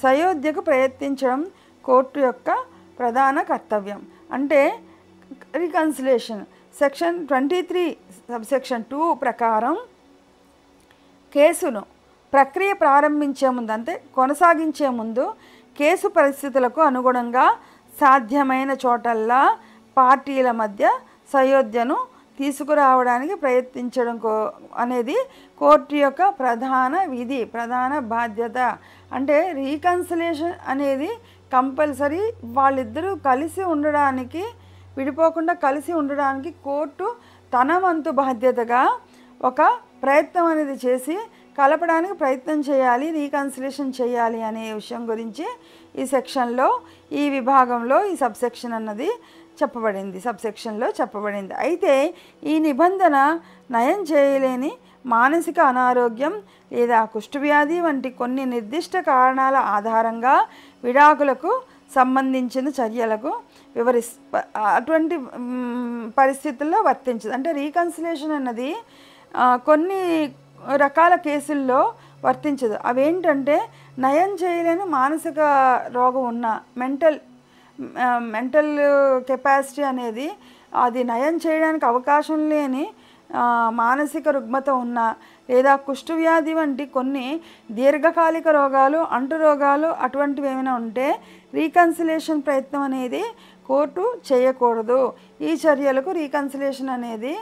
సయోధ్యకు ప్రయత్నించడం కోర్టు యొక్క ప్రధాన కర్తవ్యం. అంటే రికన్సిలేషన్ సెక్షన్ 23 సబ్సెక్షన్ 2 ప్రకారం కేసును ప్రక్రియ ప్రారంభించే ముందు అంటే కొనసాగించే ముందు కేసు పరిస్థితులకు అనుగుణంగా సాధ్యమైన చోటల్లా పార్టీల మధ్య సయోధ్యను తీసుకురావడానికి ప్రయత్నించడం అనేది కోర్టు యొక్క ప్రధాన విధి, ప్రధాన బాధ్యత. అంటే రీకన్సిలేషన్ అనేది కంపల్సరీ వాళ్ళిద్దరూ కలిసి ఉండడానికి, విడిపోకుండా కలిసి ఉండడానికి కోర్టు తన వంతు బాధ్యతగా ఒక ప్రయత్నం అనేది చేసి కలపడానికి ప్రయత్నం చేయాలి, రీకన్సిలేషన్ చేయాలి అనే విషయం గురించి ఈ సెక్షన్లో, ఈ విభాగంలో ఈ సబ్సెక్షన్ అన్నది చెప్పబడింది, సబ్సెక్షన్లో చెప్పబడింది. అయితే ఈ నిబంధన నయం చేయలేని మానసిక అనారోగ్యం లేదా కుష్ఠవ్యాధి వంటి కొన్ని నిర్దిష్ట కారణాల ఆధారంగా విడాకులకు సంబంధించిన చర్యలకు అటువంటి పరిస్థితుల్లో వర్తించదు. అంటే రీకన్సిలేషన్ అన్నది కొన్ని రకాల కేసుల్లో వర్తించదు. అవేంటంటే నయం చేయలేని మానసిక రోగం ఉన్న మెంటల్ కెపాసిటీ అనేది అది నయం చేయడానికి అవకాశం లేని మానసిక రుగ్మత ఉన్న లేదా కుష్ఠవ్యాధి వంటి కొన్ని దీర్ఘకాలిక రోగాలు, అంటు రోగాలు అటువంటివి ఏమైనా ఉంటే రీకన్సిలేషన్ ప్రయత్నం అనేది కోర్టు చేయకూడదు. ఈ చర్యలకు రీకన్సిలేషన్ అనేది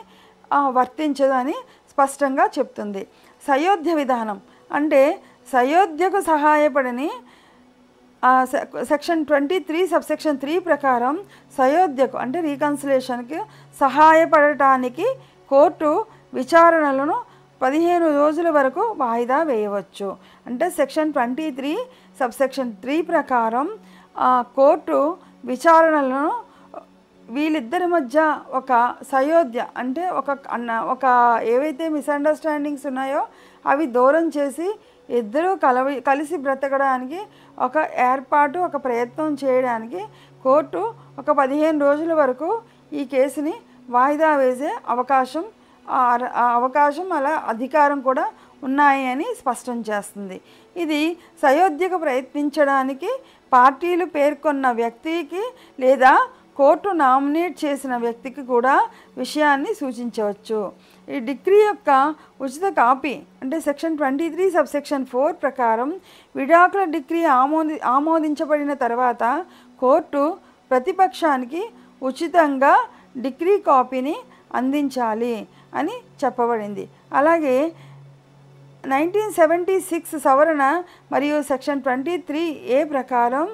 వర్తించదు అని స్పష్టంగా చెప్తుంది. సయోధ్య విధానం అంటే సయోధ్యకు సహాయపడని సెక్షన్ 23 సబ్సెక్షన్ 3 ప్రకారం సయోధ్యకు అంటే రీకన్సిలేషన్కి సహాయపడటానికి కోర్టు విచారణలను 15 రోజుల వరకు వాయిదా వేయవచ్చు. అంటే సెక్షన్ 23 సబ్సెక్షన్ 3 ప్రకారం కోర్టు విచారణలను వీళ్ళిద్దరి మధ్య ఒక సయోధ్య అంటే ఒక ఏవైతే మిస్అండర్స్టాండింగ్స్ ఉన్నాయో అవి దూరం చేసి ఇద్దరూ కలిసి బ్రతకడానికి ఒక ఏర్పాటు, ఒక ప్రయత్నం చేయడానికి కోర్టు ఒక 15 రోజుల వరకు ఈ కేసుని వాయిదా వేసే అవకాశం అలా అధికారం కూడా ఉన్నాయి అని స్పష్టం చేస్తుంది. ఇది సయోధ్యకు ప్రయత్నించడానికి పార్టీలు పేర్కొన్న వ్యక్తికి లేదా కోర్టు నామినేట్ చేసిన వ్యక్తికి కూడా విషయాన్ని సూచించవచ్చు. ఈ డిగ్రీ యొక్క ఉచిత కాపీ అంటే సెక్షన్ 23 సబ్సెక్షన్ 4 ప్రకారం విడాకుల డిగ్రీ ఆమోదించబడిన తర్వాత కోర్టు ప్రతిపక్షానికి ఉచితంగా డిగ్రీ కాపీని అందించాలి అని చెప్పబడింది. అలాగే 1976 సవరణ మరియు సెక్షన్ 23A ప్రకారం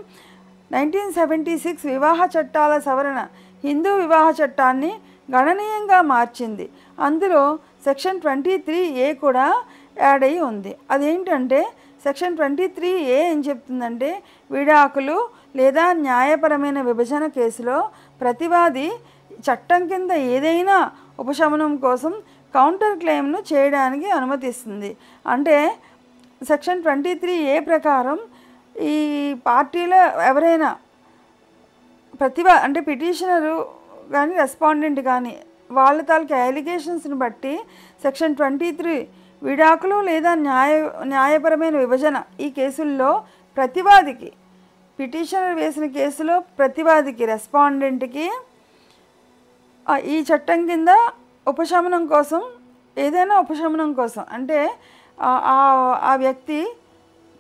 1976 వివాహ చట్టాల సవరణ హిందూ వివాహ చట్టాన్ని గణనీయంగా మార్చింది. అందులో సెక్షన్ 23A కూడా యాడ్ అయ్యి ఉంది. అదేంటంటే సెక్షన్ 23A ఏం చెప్తుందంటే విడాకులు లేదా న్యాయపరమైన విభజన కేసులో ప్రతివాది చట్టం కింద ఏదైనా ఉపశమనం కోసం కౌంటర్ క్లెయిమ్ను చేయడానికి అనుమతిస్తుంది. అంటే సెక్షన్ 23A ప్రకారం ఈ పార్టీలో ఎవరైనా అంటే పిటిషనరు కానీ రెస్పాండెంట్ కానీ వాళ్ళ తాలూకా అలిగేషన్స్ని బట్టి సెక్షన్ 23 విడాకులు లేదా న్యాయపరమైన విభజన ఈ కేసుల్లో ప్రతివాదికి పిటిషనర్ వేసిన కేసులో ప్రతివాదికి రెస్పాండెంట్కి ఈ చట్టం కింద ఉపశమనం కోసం ఏదైనా ఉపశమనం కోసం అంటే ఆ వ్యక్తి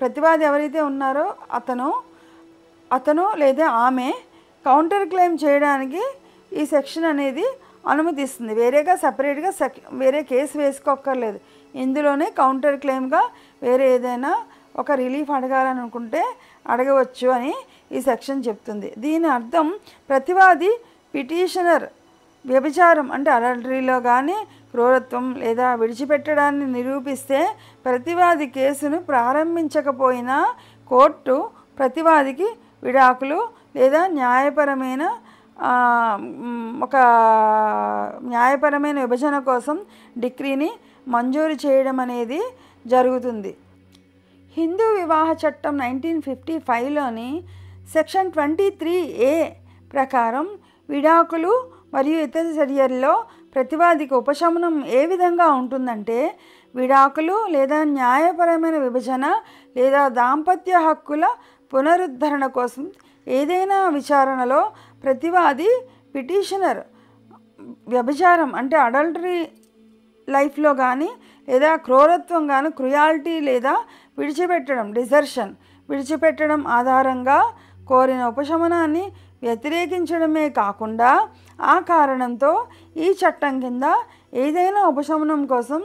ప్రతివాది ఎవరైతే ఉన్నారో అతను లేదా ఆమె కౌంటర్ క్లెయిమ్ చేయడానికి ఈ సెక్షన్ అనేది అనుమతిస్తుంది. వేరేగా సపరేట్గా వేరే కేసు వేసుకోక్కర్లేదు. ఇందులోనే కౌంటర్ క్లెయిమ్గా వేరే ఏదైనా ఒక రిలీఫ్ అడగాలనుకుంటే అడగవచ్చు అని ఈ సెక్షన్ చెప్తుంది. దీని అర్థం ప్రతివాది పిటిషనర్ వ్యభిచారం అంటే అడల్టరీలో కానీ క్రూరత్వం లేదా విడిచిపెట్టడాన్ని నిరూపిస్తే ప్రతివాది కేసును ప్రారంభించకపోయినా కోర్టు ప్రతివాదికి విడాకులు లేదా న్యాయపరమైన విభజన కోసం డిక్రీని మంజూరు చేయడం అనేది జరుగుతుంది. హిందూ వివాహ చట్టం 1955లోని సెక్షన్ 23A ప్రకారం విడాకులు మరియు ఇతర చర్యల్లో ప్రతివాదికి ఉపశమనం ఏ విధంగా ఉంటుందంటే విడాకులు లేదా న్యాయపరమైన విభజన లేదా దాంపత్య హక్కుల పునరుద్ధరణ కోసం ఏదైనా విచారణలో ప్రతివాది పిటిషనర్ వ్యభిచారం అంటే అడల్టరీ లైఫ్లో కానీ లేదా క్రూరత్వం కానీ క్రుయాలిటీ లేదా విడిచిపెట్టడం ఆధారంగా కోరిన ఉపశమనాన్ని వ్యతిరేకించడమే కాకుండా ఆ కారణంతో ఈ చట్టం కింద ఏదైనా ఉపశమనం కోసం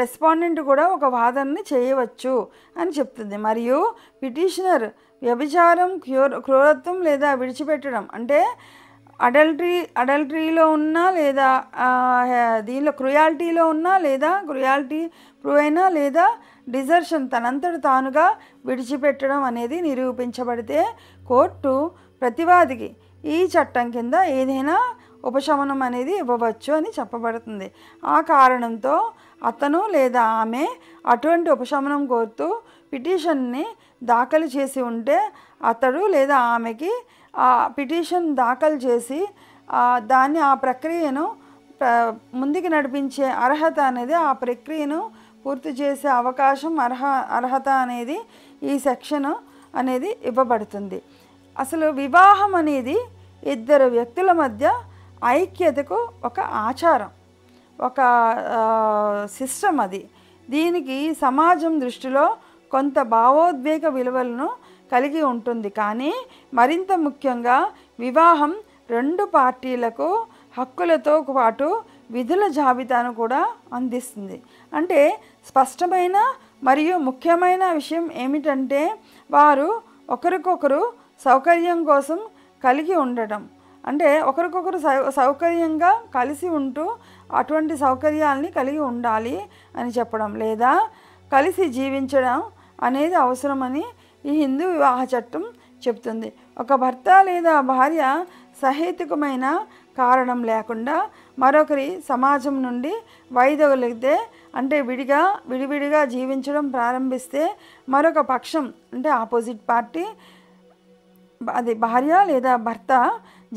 రెస్పాండెంట్ కూడా ఒక వాదనని చేయవచ్చు అని చెప్తుంది. మరియు పిటిషనర్ వ్యభిచారం క్రూరత్వం లేదా విడిచిపెట్టడం అంటే అడల్టరీలో ఉన్నా లేదా దీనిలో క్రుయాలిటీలో ఉన్నా లేదా క్రుయాలిటీ ప్రూవ్ అయినా లేదా డిజర్షన్ తనంతట తానుగా విడిచిపెట్టడం అనేది నిరూపించబడితే కోర్టు ప్రతివాదికి ఈ చట్టం కింద ఏదైనా ఉపశమనం అనేది ఇవ్వవచ్చు అని చెప్పబడుతుంది. ఆ కారణంతో అతను లేదా ఆమె అటువంటి ఉపశమనం కోరుతూ పిటిషన్ని దాఖలు చేసి ఉంటే అతడు లేదా ఆమెకి ఆ పిటిషన్ దాఖలు చేసి ఆ ప్రక్రియను ముందుకు నడిపించే అర్హత అనేది ఆ ప్రక్రియను పూర్తి చేసే అవకాశం అర్హత అనేది ఈ సెక్షన్ అనేది ఇవ్వబడుతుంది. అసలు వివాహం అనేది ఇద్దరు వ్యక్తుల మధ్య ఐక్యతకు ఒక ఆచారం, ఒక సిస్టమ్. దీనికి సమాజం దృష్టిలో కొంత భావోద్వేగ విలువలను కలిగి ఉంటుంది. కానీ మరింత ముఖ్యంగా వివాహం రెండు పార్టీలకు హక్కులతో పాటు విధుల జాబితాను కూడా అందిస్తుంది. అంటే స్పష్టమైన మరియు ముఖ్యమైన విషయం ఏమిటంటే వారు ఒకరికొకరు సౌకర్యం కోసం కలిగి ఉండటం, అంటే ఒకరికొకరు సౌకర్యంగా కలిసి ఉంటూ అటువంటి సౌకర్యాలని కలిగి ఉండాలి అని చెప్పడం లేదా కలిసి జీవించడం అనేది అవసరమని ఈ హిందూ వివాహ చట్టం చెప్తుంది. ఒక భర్త లేదా భార్య సహేతుకమైన కారణం లేకుండా మరొకరి సమాజం నుండి వైదొలిగితే అంటే విడివిడిగా జీవించడం ప్రారంభిస్తే మరొక పక్షం అంటే ఆపోజిట్ పార్టీ భార్య లేదా భర్త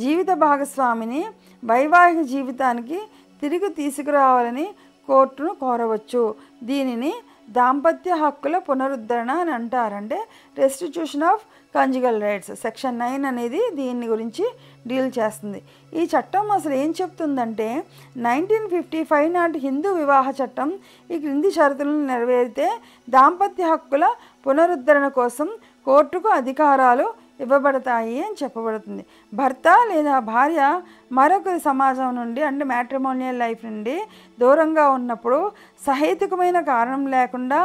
జీవిత భాగస్వామిని వైవాహిక జీవితానికి తిరిగి తీసుకురావాలని కోర్టును కోరవచ్చు. దీనిని దాంపత్య హక్కుల పునరుద్ధరణ అని అంటారంటే restitution of conjugal rights. Section 9 అనేది దీని గురించి డీల్ చేస్తుంది. ఈ చట్టం అసలు ఏం చెప్తుందంటే 1955 నాటి హిందూ వివాహ చట్టం ఈ క్రింది షరతులను నెరవేరితే దాంపత్య హక్కుల పునరుద్ధరణ కోసం కోర్టుకు అధికారాలు ఇవ్వబడతాయి అని చెప్పబడుతుంది. భర్త లేదా భార్య మరొకరి సమాజం నుండి అంటే మ్యాట్రిమోనియల్ లైఫ్ నుండి దూరంగా ఉన్నప్పుడు సహేతుకమైన కారణం లేకుండా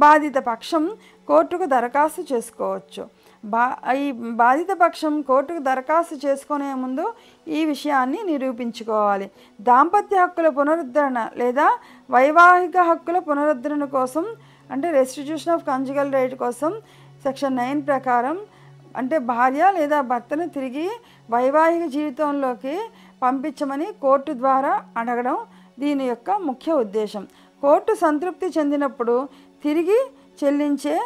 బాధిత పక్షం కోర్టుకు దరఖాస్తు చేసుకోవచ్చు. ఈ బాధిత పక్షం కోర్టుకు దరఖాస్తు చేసుకునే ముందు ఈ విషయాన్ని నిరూపించుకోవాలి. దాంపత్య హక్కుల పునరుద్ధరణ లేదా వైవాహిక హక్కుల పునరుద్ధరణ కోసం అంటే రెస్టిట్యూషన్ ఆఫ్ కంజుగల్ రైట్ కోసం సెక్షన్ 9 ప్రకారం అంటే భార్య లేదా భర్తను తిరిగి వైవాహిక జీవితంలోకి పంపించమని కోర్టు ద్వారా అడగడం దీని యొక్క ముఖ్య ఉద్దేశం. కోర్టు సంతృప్తి చెందినప్పుడు తిరిగి చెల్లించే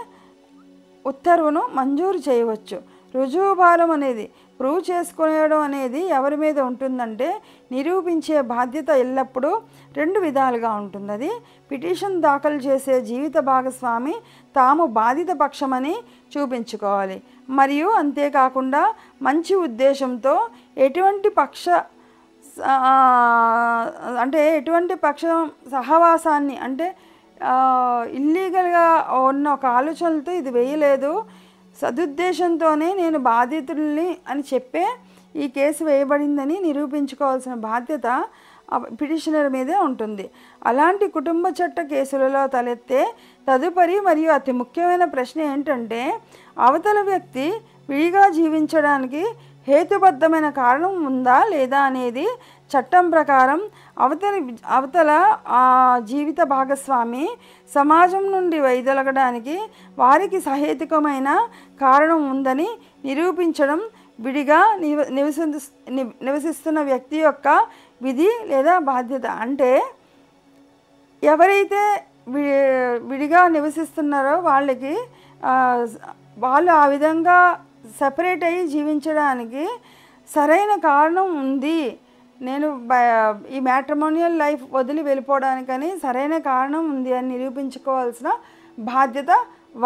ఉత్తర్వును మంజూరు చేయవచ్చు. రుజువు భారం అనేది ప్రూవ్ చేసుకోవడం అనేది ఎవరి మీద ఉంటుందంటే నిరూపించే బాధ్యత ఎల్లప్పుడూ 2 విధాలుగా ఉంటుంది. అది పిటిషన్ దాఖలు చేసే జీవిత భాగస్వామి తాము బాధిత పక్షమని చూపించుకోవాలి. మరియు అంతేకాకుండా మంచి ఉద్దేశంతో ఎటువంటి పక్ష సహవాసాన్ని అంటే ఇల్లీగల్గా ఉన్న ఒక ఆలోచనలతో ఇది వేయలేదు, సదుద్దేశంతోనే నేను బాధితుల్ని అని చెప్పే ఈ కేసు వేయబడిందని నిరూపించుకోవాల్సిన బాధ్యత పిటిషనర్ మీదే ఉంటుంది. అలాంటి కుటుంబ చట్ట కేసులలో తలెత్తే తదుపరి మరియు అతి ముఖ్యమైన ప్రశ్న ఏంటంటే అవతల వ్యక్తి విడిగా జీవించడానికి హేతుబద్ధమైన కారణం ఉందా లేదా అనేది. చట్టం ప్రకారం అవతల జీవిత భాగస్వామి సమాజం నుండి వైదొలగడానికి వారికి సహేతుకమైన కారణం ఉందని నిరూపించడం విడిగా నివసిస్తున్న వ్యక్తి యొక్క విధి లేదా బాధ్యత. అంటే ఎవరైతే విడిగా నివసిస్తున్నారో వాళ్ళు ఆ విధంగా సెపరేట్ అయ్యి జీవించడానికి సరైన కారణం ఉంది, నేను ఈ మ్యాట్రిమోనియల్ లైఫ్ వదిలి వెళ్ళిపోవడానికని సరైన కారణం ఉంది అని నిరూపించుకోవాల్సిన బాధ్యత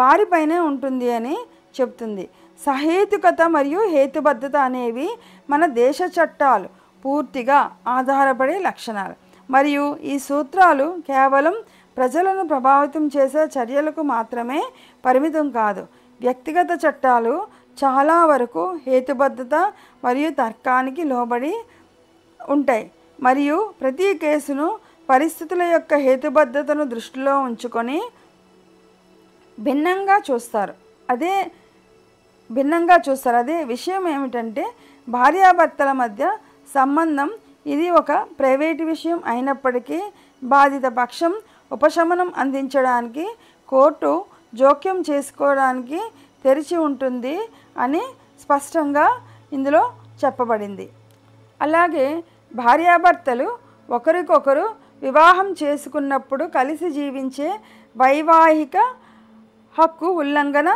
వారిపైనే ఉంటుంది అని చెప్తుంది. సహేతుకత మరియు హేతుబద్ధత అనేవి మన దేశ చట్టాలు పూర్తిగా ఆధారపడే లక్షణాలు మరియు ఈ సూత్రాలు కేవలం ప్రజలను ప్రభావితం చేసే చర్యలకు మాత్రమే పరిమితం కాదు. వ్యక్తిగత చట్టాలు చాలా వరకు హేతుబద్ధత మరియు తర్కానికి లోబడి ఉంటాయి మరియు ప్రతి కేసును పరిస్థితుల యొక్క హేతుబద్ధతను దృష్టిలో ఉంచుకొని భిన్నంగా చూస్తారు. అదే విషయం ఏమిటంటే భార్యాభర్తల మధ్య సంబంధం ఇది ఒక ప్రైవేటు విషయం అయినప్పటికీ బాధిత పక్షం ఉపశమనం అందించడానికి కోర్టు జోక్యం చేసుకోవడానికి తెరిచి ఉంటుంది అని స్పష్టంగా ఇందులో చెప్పబడింది. అలాగే భార్యాభర్తలు ఒకరికొకరు వివాహం చేసుకున్నప్పుడు కలిసి జీవించే వైవాహిక హక్కు ఉల్లంఘన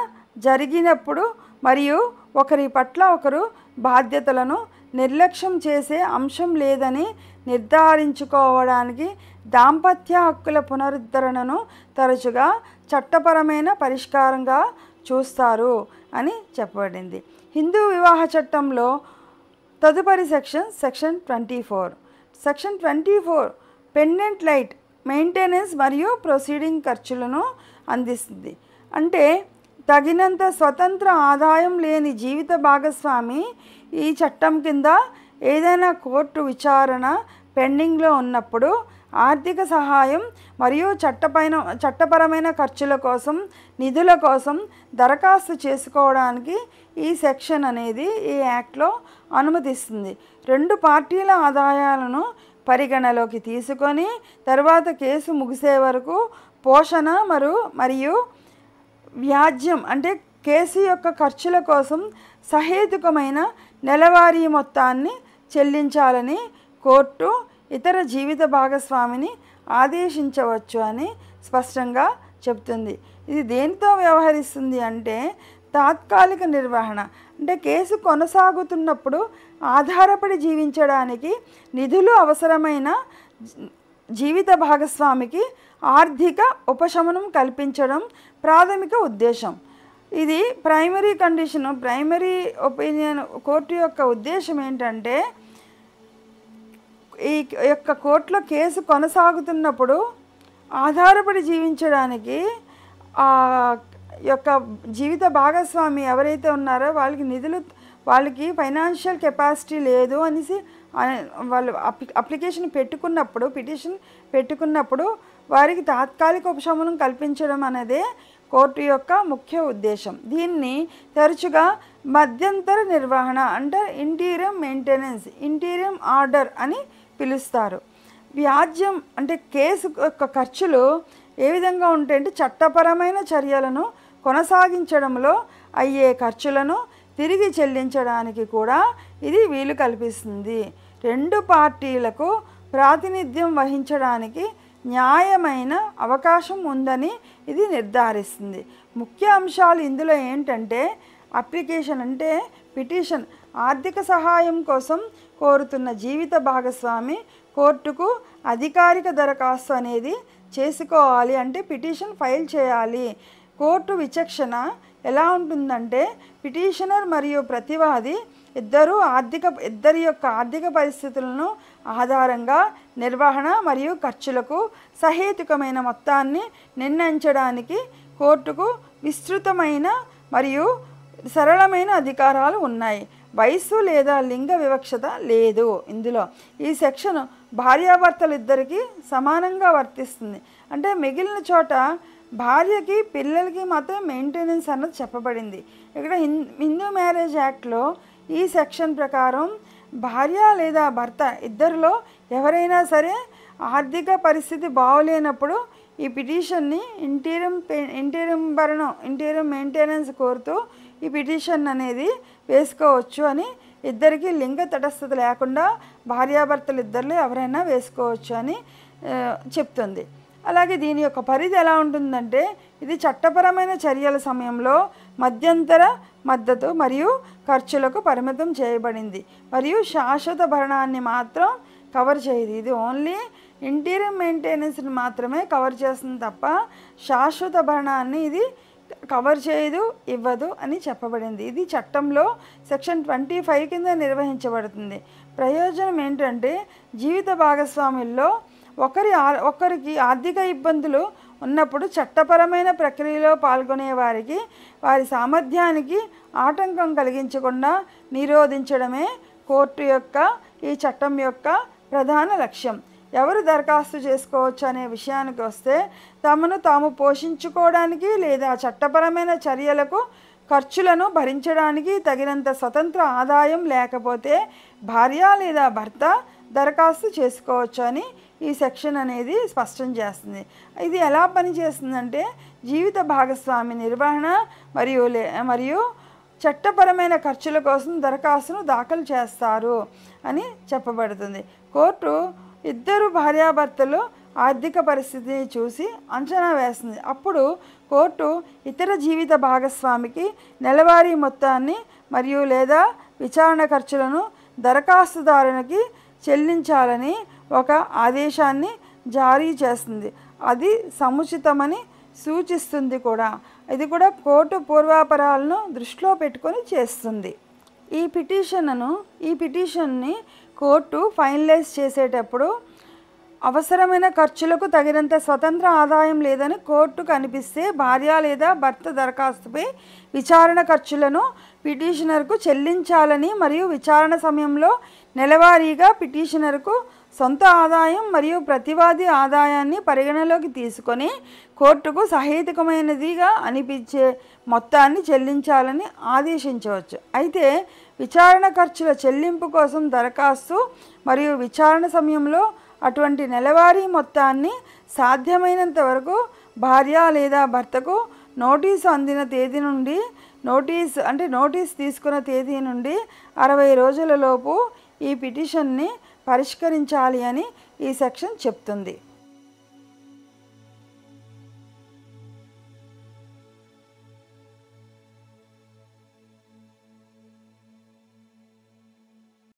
జరిగినప్పుడు మరియు ఒకరి పట్ల ఒకరు బాధ్యతలను నిర్లక్ష్యం చేసే అంశం లేదని నిర్ధారించుకోవడానికి దాంపత్య హక్కుల పునరుద్ధరణను తరచుగా చట్టపరమైన పరిష్కారంగా చూస్తారు అని చెప్పబడింది. హిందూ వివాహ చట్టంలో తదుపరి section 24. Section 24 pendant light maintenance మరియు ప్రొసీడింగ్ ఖర్చులను అందిస్తుంది. అంటే తగినంత స్వతంత్ర ఆదాయం లేని జీవిత భాగస్వామి ఈ చట్టం కింద ఏదైనా కోర్టు విచారణ పెండింగ్లో ఉన్నప్పుడు ఆర్థిక సహాయం మరియు చట్టపరమైన ఖర్చుల కోసం నిధుల కోసం దరఖాస్తు చేసుకోవడానికి ఈ సెక్షన్ అనేది ఈ యాక్ట్లో అనుమతిస్తుంది. 2 పార్టీల ఆదాయాలను పరిగణలోకి తీసుకొని తర్వాత కేసు ముగిసే వరకు పోషణ మరియు వ్యాజ్యం అంటే కేసు యొక్క ఖర్చుల కోసం సహేతుకమైన నెలవారీ మొత్తాన్ని చెల్లించాలని కోర్టు ఇతర జీవిత భాగస్వామిని ఆదేశించవచ్చు అని స్పష్టంగా చెప్తుంది. ఇది దేనితో వ్యవహరిస్తుంది అంటే తాత్కాలిక నిర్వహణ అంటే కేసు కొనసాగుతున్నప్పుడు ఆధారపడి జీవించడానికి నిధులు అవసరమైన జీవిత భాగస్వామికి ఆర్థిక ఉపశమనం కల్పించడం ప్రాథమిక ఉద్దేశం. ఇది ప్రైమరీ ఒపీనియన్ కోర్టు యొక్క ఉద్దేశం ఏంటంటే ఈ యొక్క కోర్టులో కేసు కొనసాగుతున్నప్పుడు ఆధారపడి జీవించడానికి యొక్క జీవిత భాగస్వామి ఎవరైతే ఉన్నారో వాళ్ళకి ఫైనాన్షియల్ కెపాసిటీ లేదు అనేసి వాళ్ళు పిటిషన్ పెట్టుకున్నప్పుడు వారికి తాత్కాలిక ఉపశమనం కల్పించడం అనేదే కోర్టు యొక్క ముఖ్య ఉద్దేశం. దీన్ని తరచుగా మధ్యంతర నిర్వహణ అంటే ఇంటీరియం మెయింటెనెన్స్, ఇంటీరియం ఆర్డర్ అని పిలుస్తారు. వ్యాజ్యం అంటే కేసు యొక్క ఖర్చులు ఏ విధంగా ఉంటాయంటే చట్టపరమైన చర్యలను కొనసాగించడంలో అయ్యే ఖర్చులను తిరిగి చెల్లించడానికి కూడా ఇది వీలు కల్పిస్తుంది. రెండు పార్టీలకు ప్రాతినిధ్యం వహించడానికి న్యాయమైన అవకాశం ఉందని ఇది నిర్ధారిస్తుంది. ముఖ్య అంశాలు ఇందులో ఏంటంటే అప్లికేషన్ అంటే పిటిషన్ ఆర్థిక సహాయం కోసం కోరుతున్న జీవిత భాగస్వామి కోర్టుకు అధికారిక దరఖాస్తు అనేది చేసుకోవాలి, అంటే పిటిషన్ ఫైల్ చేయాలి. కోర్టు విచక్షణ ఎలా ఉంటుందంటే పిటిషనర్ మరియు ప్రతివాది ఇద్దరి యొక్క ఆర్థిక పరిస్థితులను ఆధారంగా నిర్వహణ మరియు ఖర్చులకు సహేతుకమైన మొత్తాన్ని నిర్ణయించడానికి కోర్టుకు విస్తృతమైన మరియు సరళమైన అధికారాలు ఉన్నాయి. వయస్సు లేదా లింగ వివక్షత లేదు. ఇందులో ఈ సెక్షన్ భార్యాభర్తలు ఇద్దరికీ సమానంగా వర్తిస్తుంది. అంటే మిగిలిన చోట భార్యకి పిల్లలకి మాత్రం మెయింటెనెన్స్ అన్నది చెప్పబడింది. ఇక్కడ హిందూ మ్యారేజ్ యాక్ట్లో ఈ సెక్షన్ ప్రకారం భార్య లేదా భర్త ఇద్దరిలో ఎవరైనా సరే ఆర్థిక పరిస్థితి బాగోలేనప్పుడు ఈ పిటిషన్ని ఇంటీరియం మెయింటెనెన్స్ కోరుతూ ఈ పిటిషన్ అనేది వేసుకోవచ్చు అని, ఇద్దరికి లింగ తటస్థత లేకుండా భార్యాభర్తలు ఇద్దరిలో ఎవరైనా వేసుకోవచ్చు అని చెప్తుంది. అలాగే దీని యొక్క పరిధి ఎలా ఉంటుందంటే ఇది చట్టపరమైన చర్యల సమయంలో మధ్యంతర మద్దతు మరియు ఖర్చులకు పరిమితం చేయబడింది మరియు శాశ్వత భరణాన్ని మాత్రం కవర్ చేయదు. ఇది ఓన్లీ ఇంటీరియం మెయింటెనెన్స్ని మాత్రమే కవర్ చేస్తుంది తప్ప శాశ్వత భరణాన్ని ఇది కవర్ చేయదు, ఇవ్వదు అని చెప్పబడింది. ఇది చట్టంలో సెక్షన్ 25 కింద నిర్వహించబడుతుంది. ప్రయోజనం ఏంటంటే జీవిత భాగస్వాముల్లో ఒకరికి ఆర్థిక ఇబ్బందులు ఉన్నప్పుడు చట్టపరమైన ప్రక్రియలో పాల్గొనే వారికి వారి సామర్థ్యానికి ఆటంకం కలిగించకుండా నిరోధించడమే కోర్టు యొక్క ఈ చట్టం యొక్క ప్రధాన లక్ష్యం. ఎవరు దరఖాస్తు చేసుకోవచ్చు అనే విషయానికి వస్తే తమను తాము పోషించుకోవడానికి లేదా చట్టపరమైన చర్యలకు ఖర్చులను భరించడానికి తగినంత స్వతంత్ర ఆదాయం లేకపోతే భార్య లేదా భర్త దరఖాస్తు చేసుకోవచ్చు అని ఈ సెక్షన్ అనేది స్పష్టం చేస్తుంది. ఇది ఎలా పనిచేస్తుందంటే జీవిత భాగస్వామి నిర్వహణ మరియు చట్టపరమైన ఖర్చుల కోసం దరఖాస్తును దాఖలు చేస్తారు అని చెప్పబడుతుంది. కోర్టు ఇద్దరు భార్యాభర్తలు ఆర్థిక పరిస్థితిని చూసి అంచనా వేస్తుంది. అప్పుడు కోర్టు ఇతర జీవిత భాగస్వామికి నెలవారీ మొత్తాన్ని మరియు లేదా విచారణ ఖర్చులను దరఖాస్తుదారునికి చెల్లించాలని ఒక ఆదేశాన్ని జారీ చేస్తుంది. అది సముచితమని సూచిస్తుంది కూడా. ఇది కూడా కోర్టు పూర్వాపరాలను దృష్టిలో పెట్టుకొని చేస్తుంది. ఈ పిటిషన్ని కోర్టు ఫైనలైజ్ చేసేటప్పుడు అవసరమైన ఖర్చులకు తగినంత స్వతంత్ర ఆదాయం లేదని కోర్టుకు అనిపిస్తే భార్య లేదా భర్త దరఖాస్తుపై విచారణ ఖర్చులను పిటిషనర్కు చెల్లించాలని మరియు విచారణ సమయంలో నెలవారీగా పిటిషనర్కు సొంత ఆదాయం మరియు ప్రతివాది ఆదాయాన్ని పరిగణలోకి తీసుకొని కోర్టుకు సహేతుకమైనదిగా అనిపించే మొత్తాన్ని చెల్లించాలని ఆదేశించవచ్చు. అయితే విచారణ ఖర్చుల చెల్లింపు కోసం దరఖాస్తు మరియు విచారణ సమయంలో అటువంటి నెలవారీ మొత్తాన్ని సాధ్యమైనంత వరకు భార్య లేదా భర్తకు నోటీసు అందిన తేదీ నుండి నోటీస్ తీసుకున్న తేదీ నుండి 60 రోజులలోపు ఈ పిటిషన్ని పరిష్కరించాలి అని ఈ సెక్షన్ చెప్తుంది.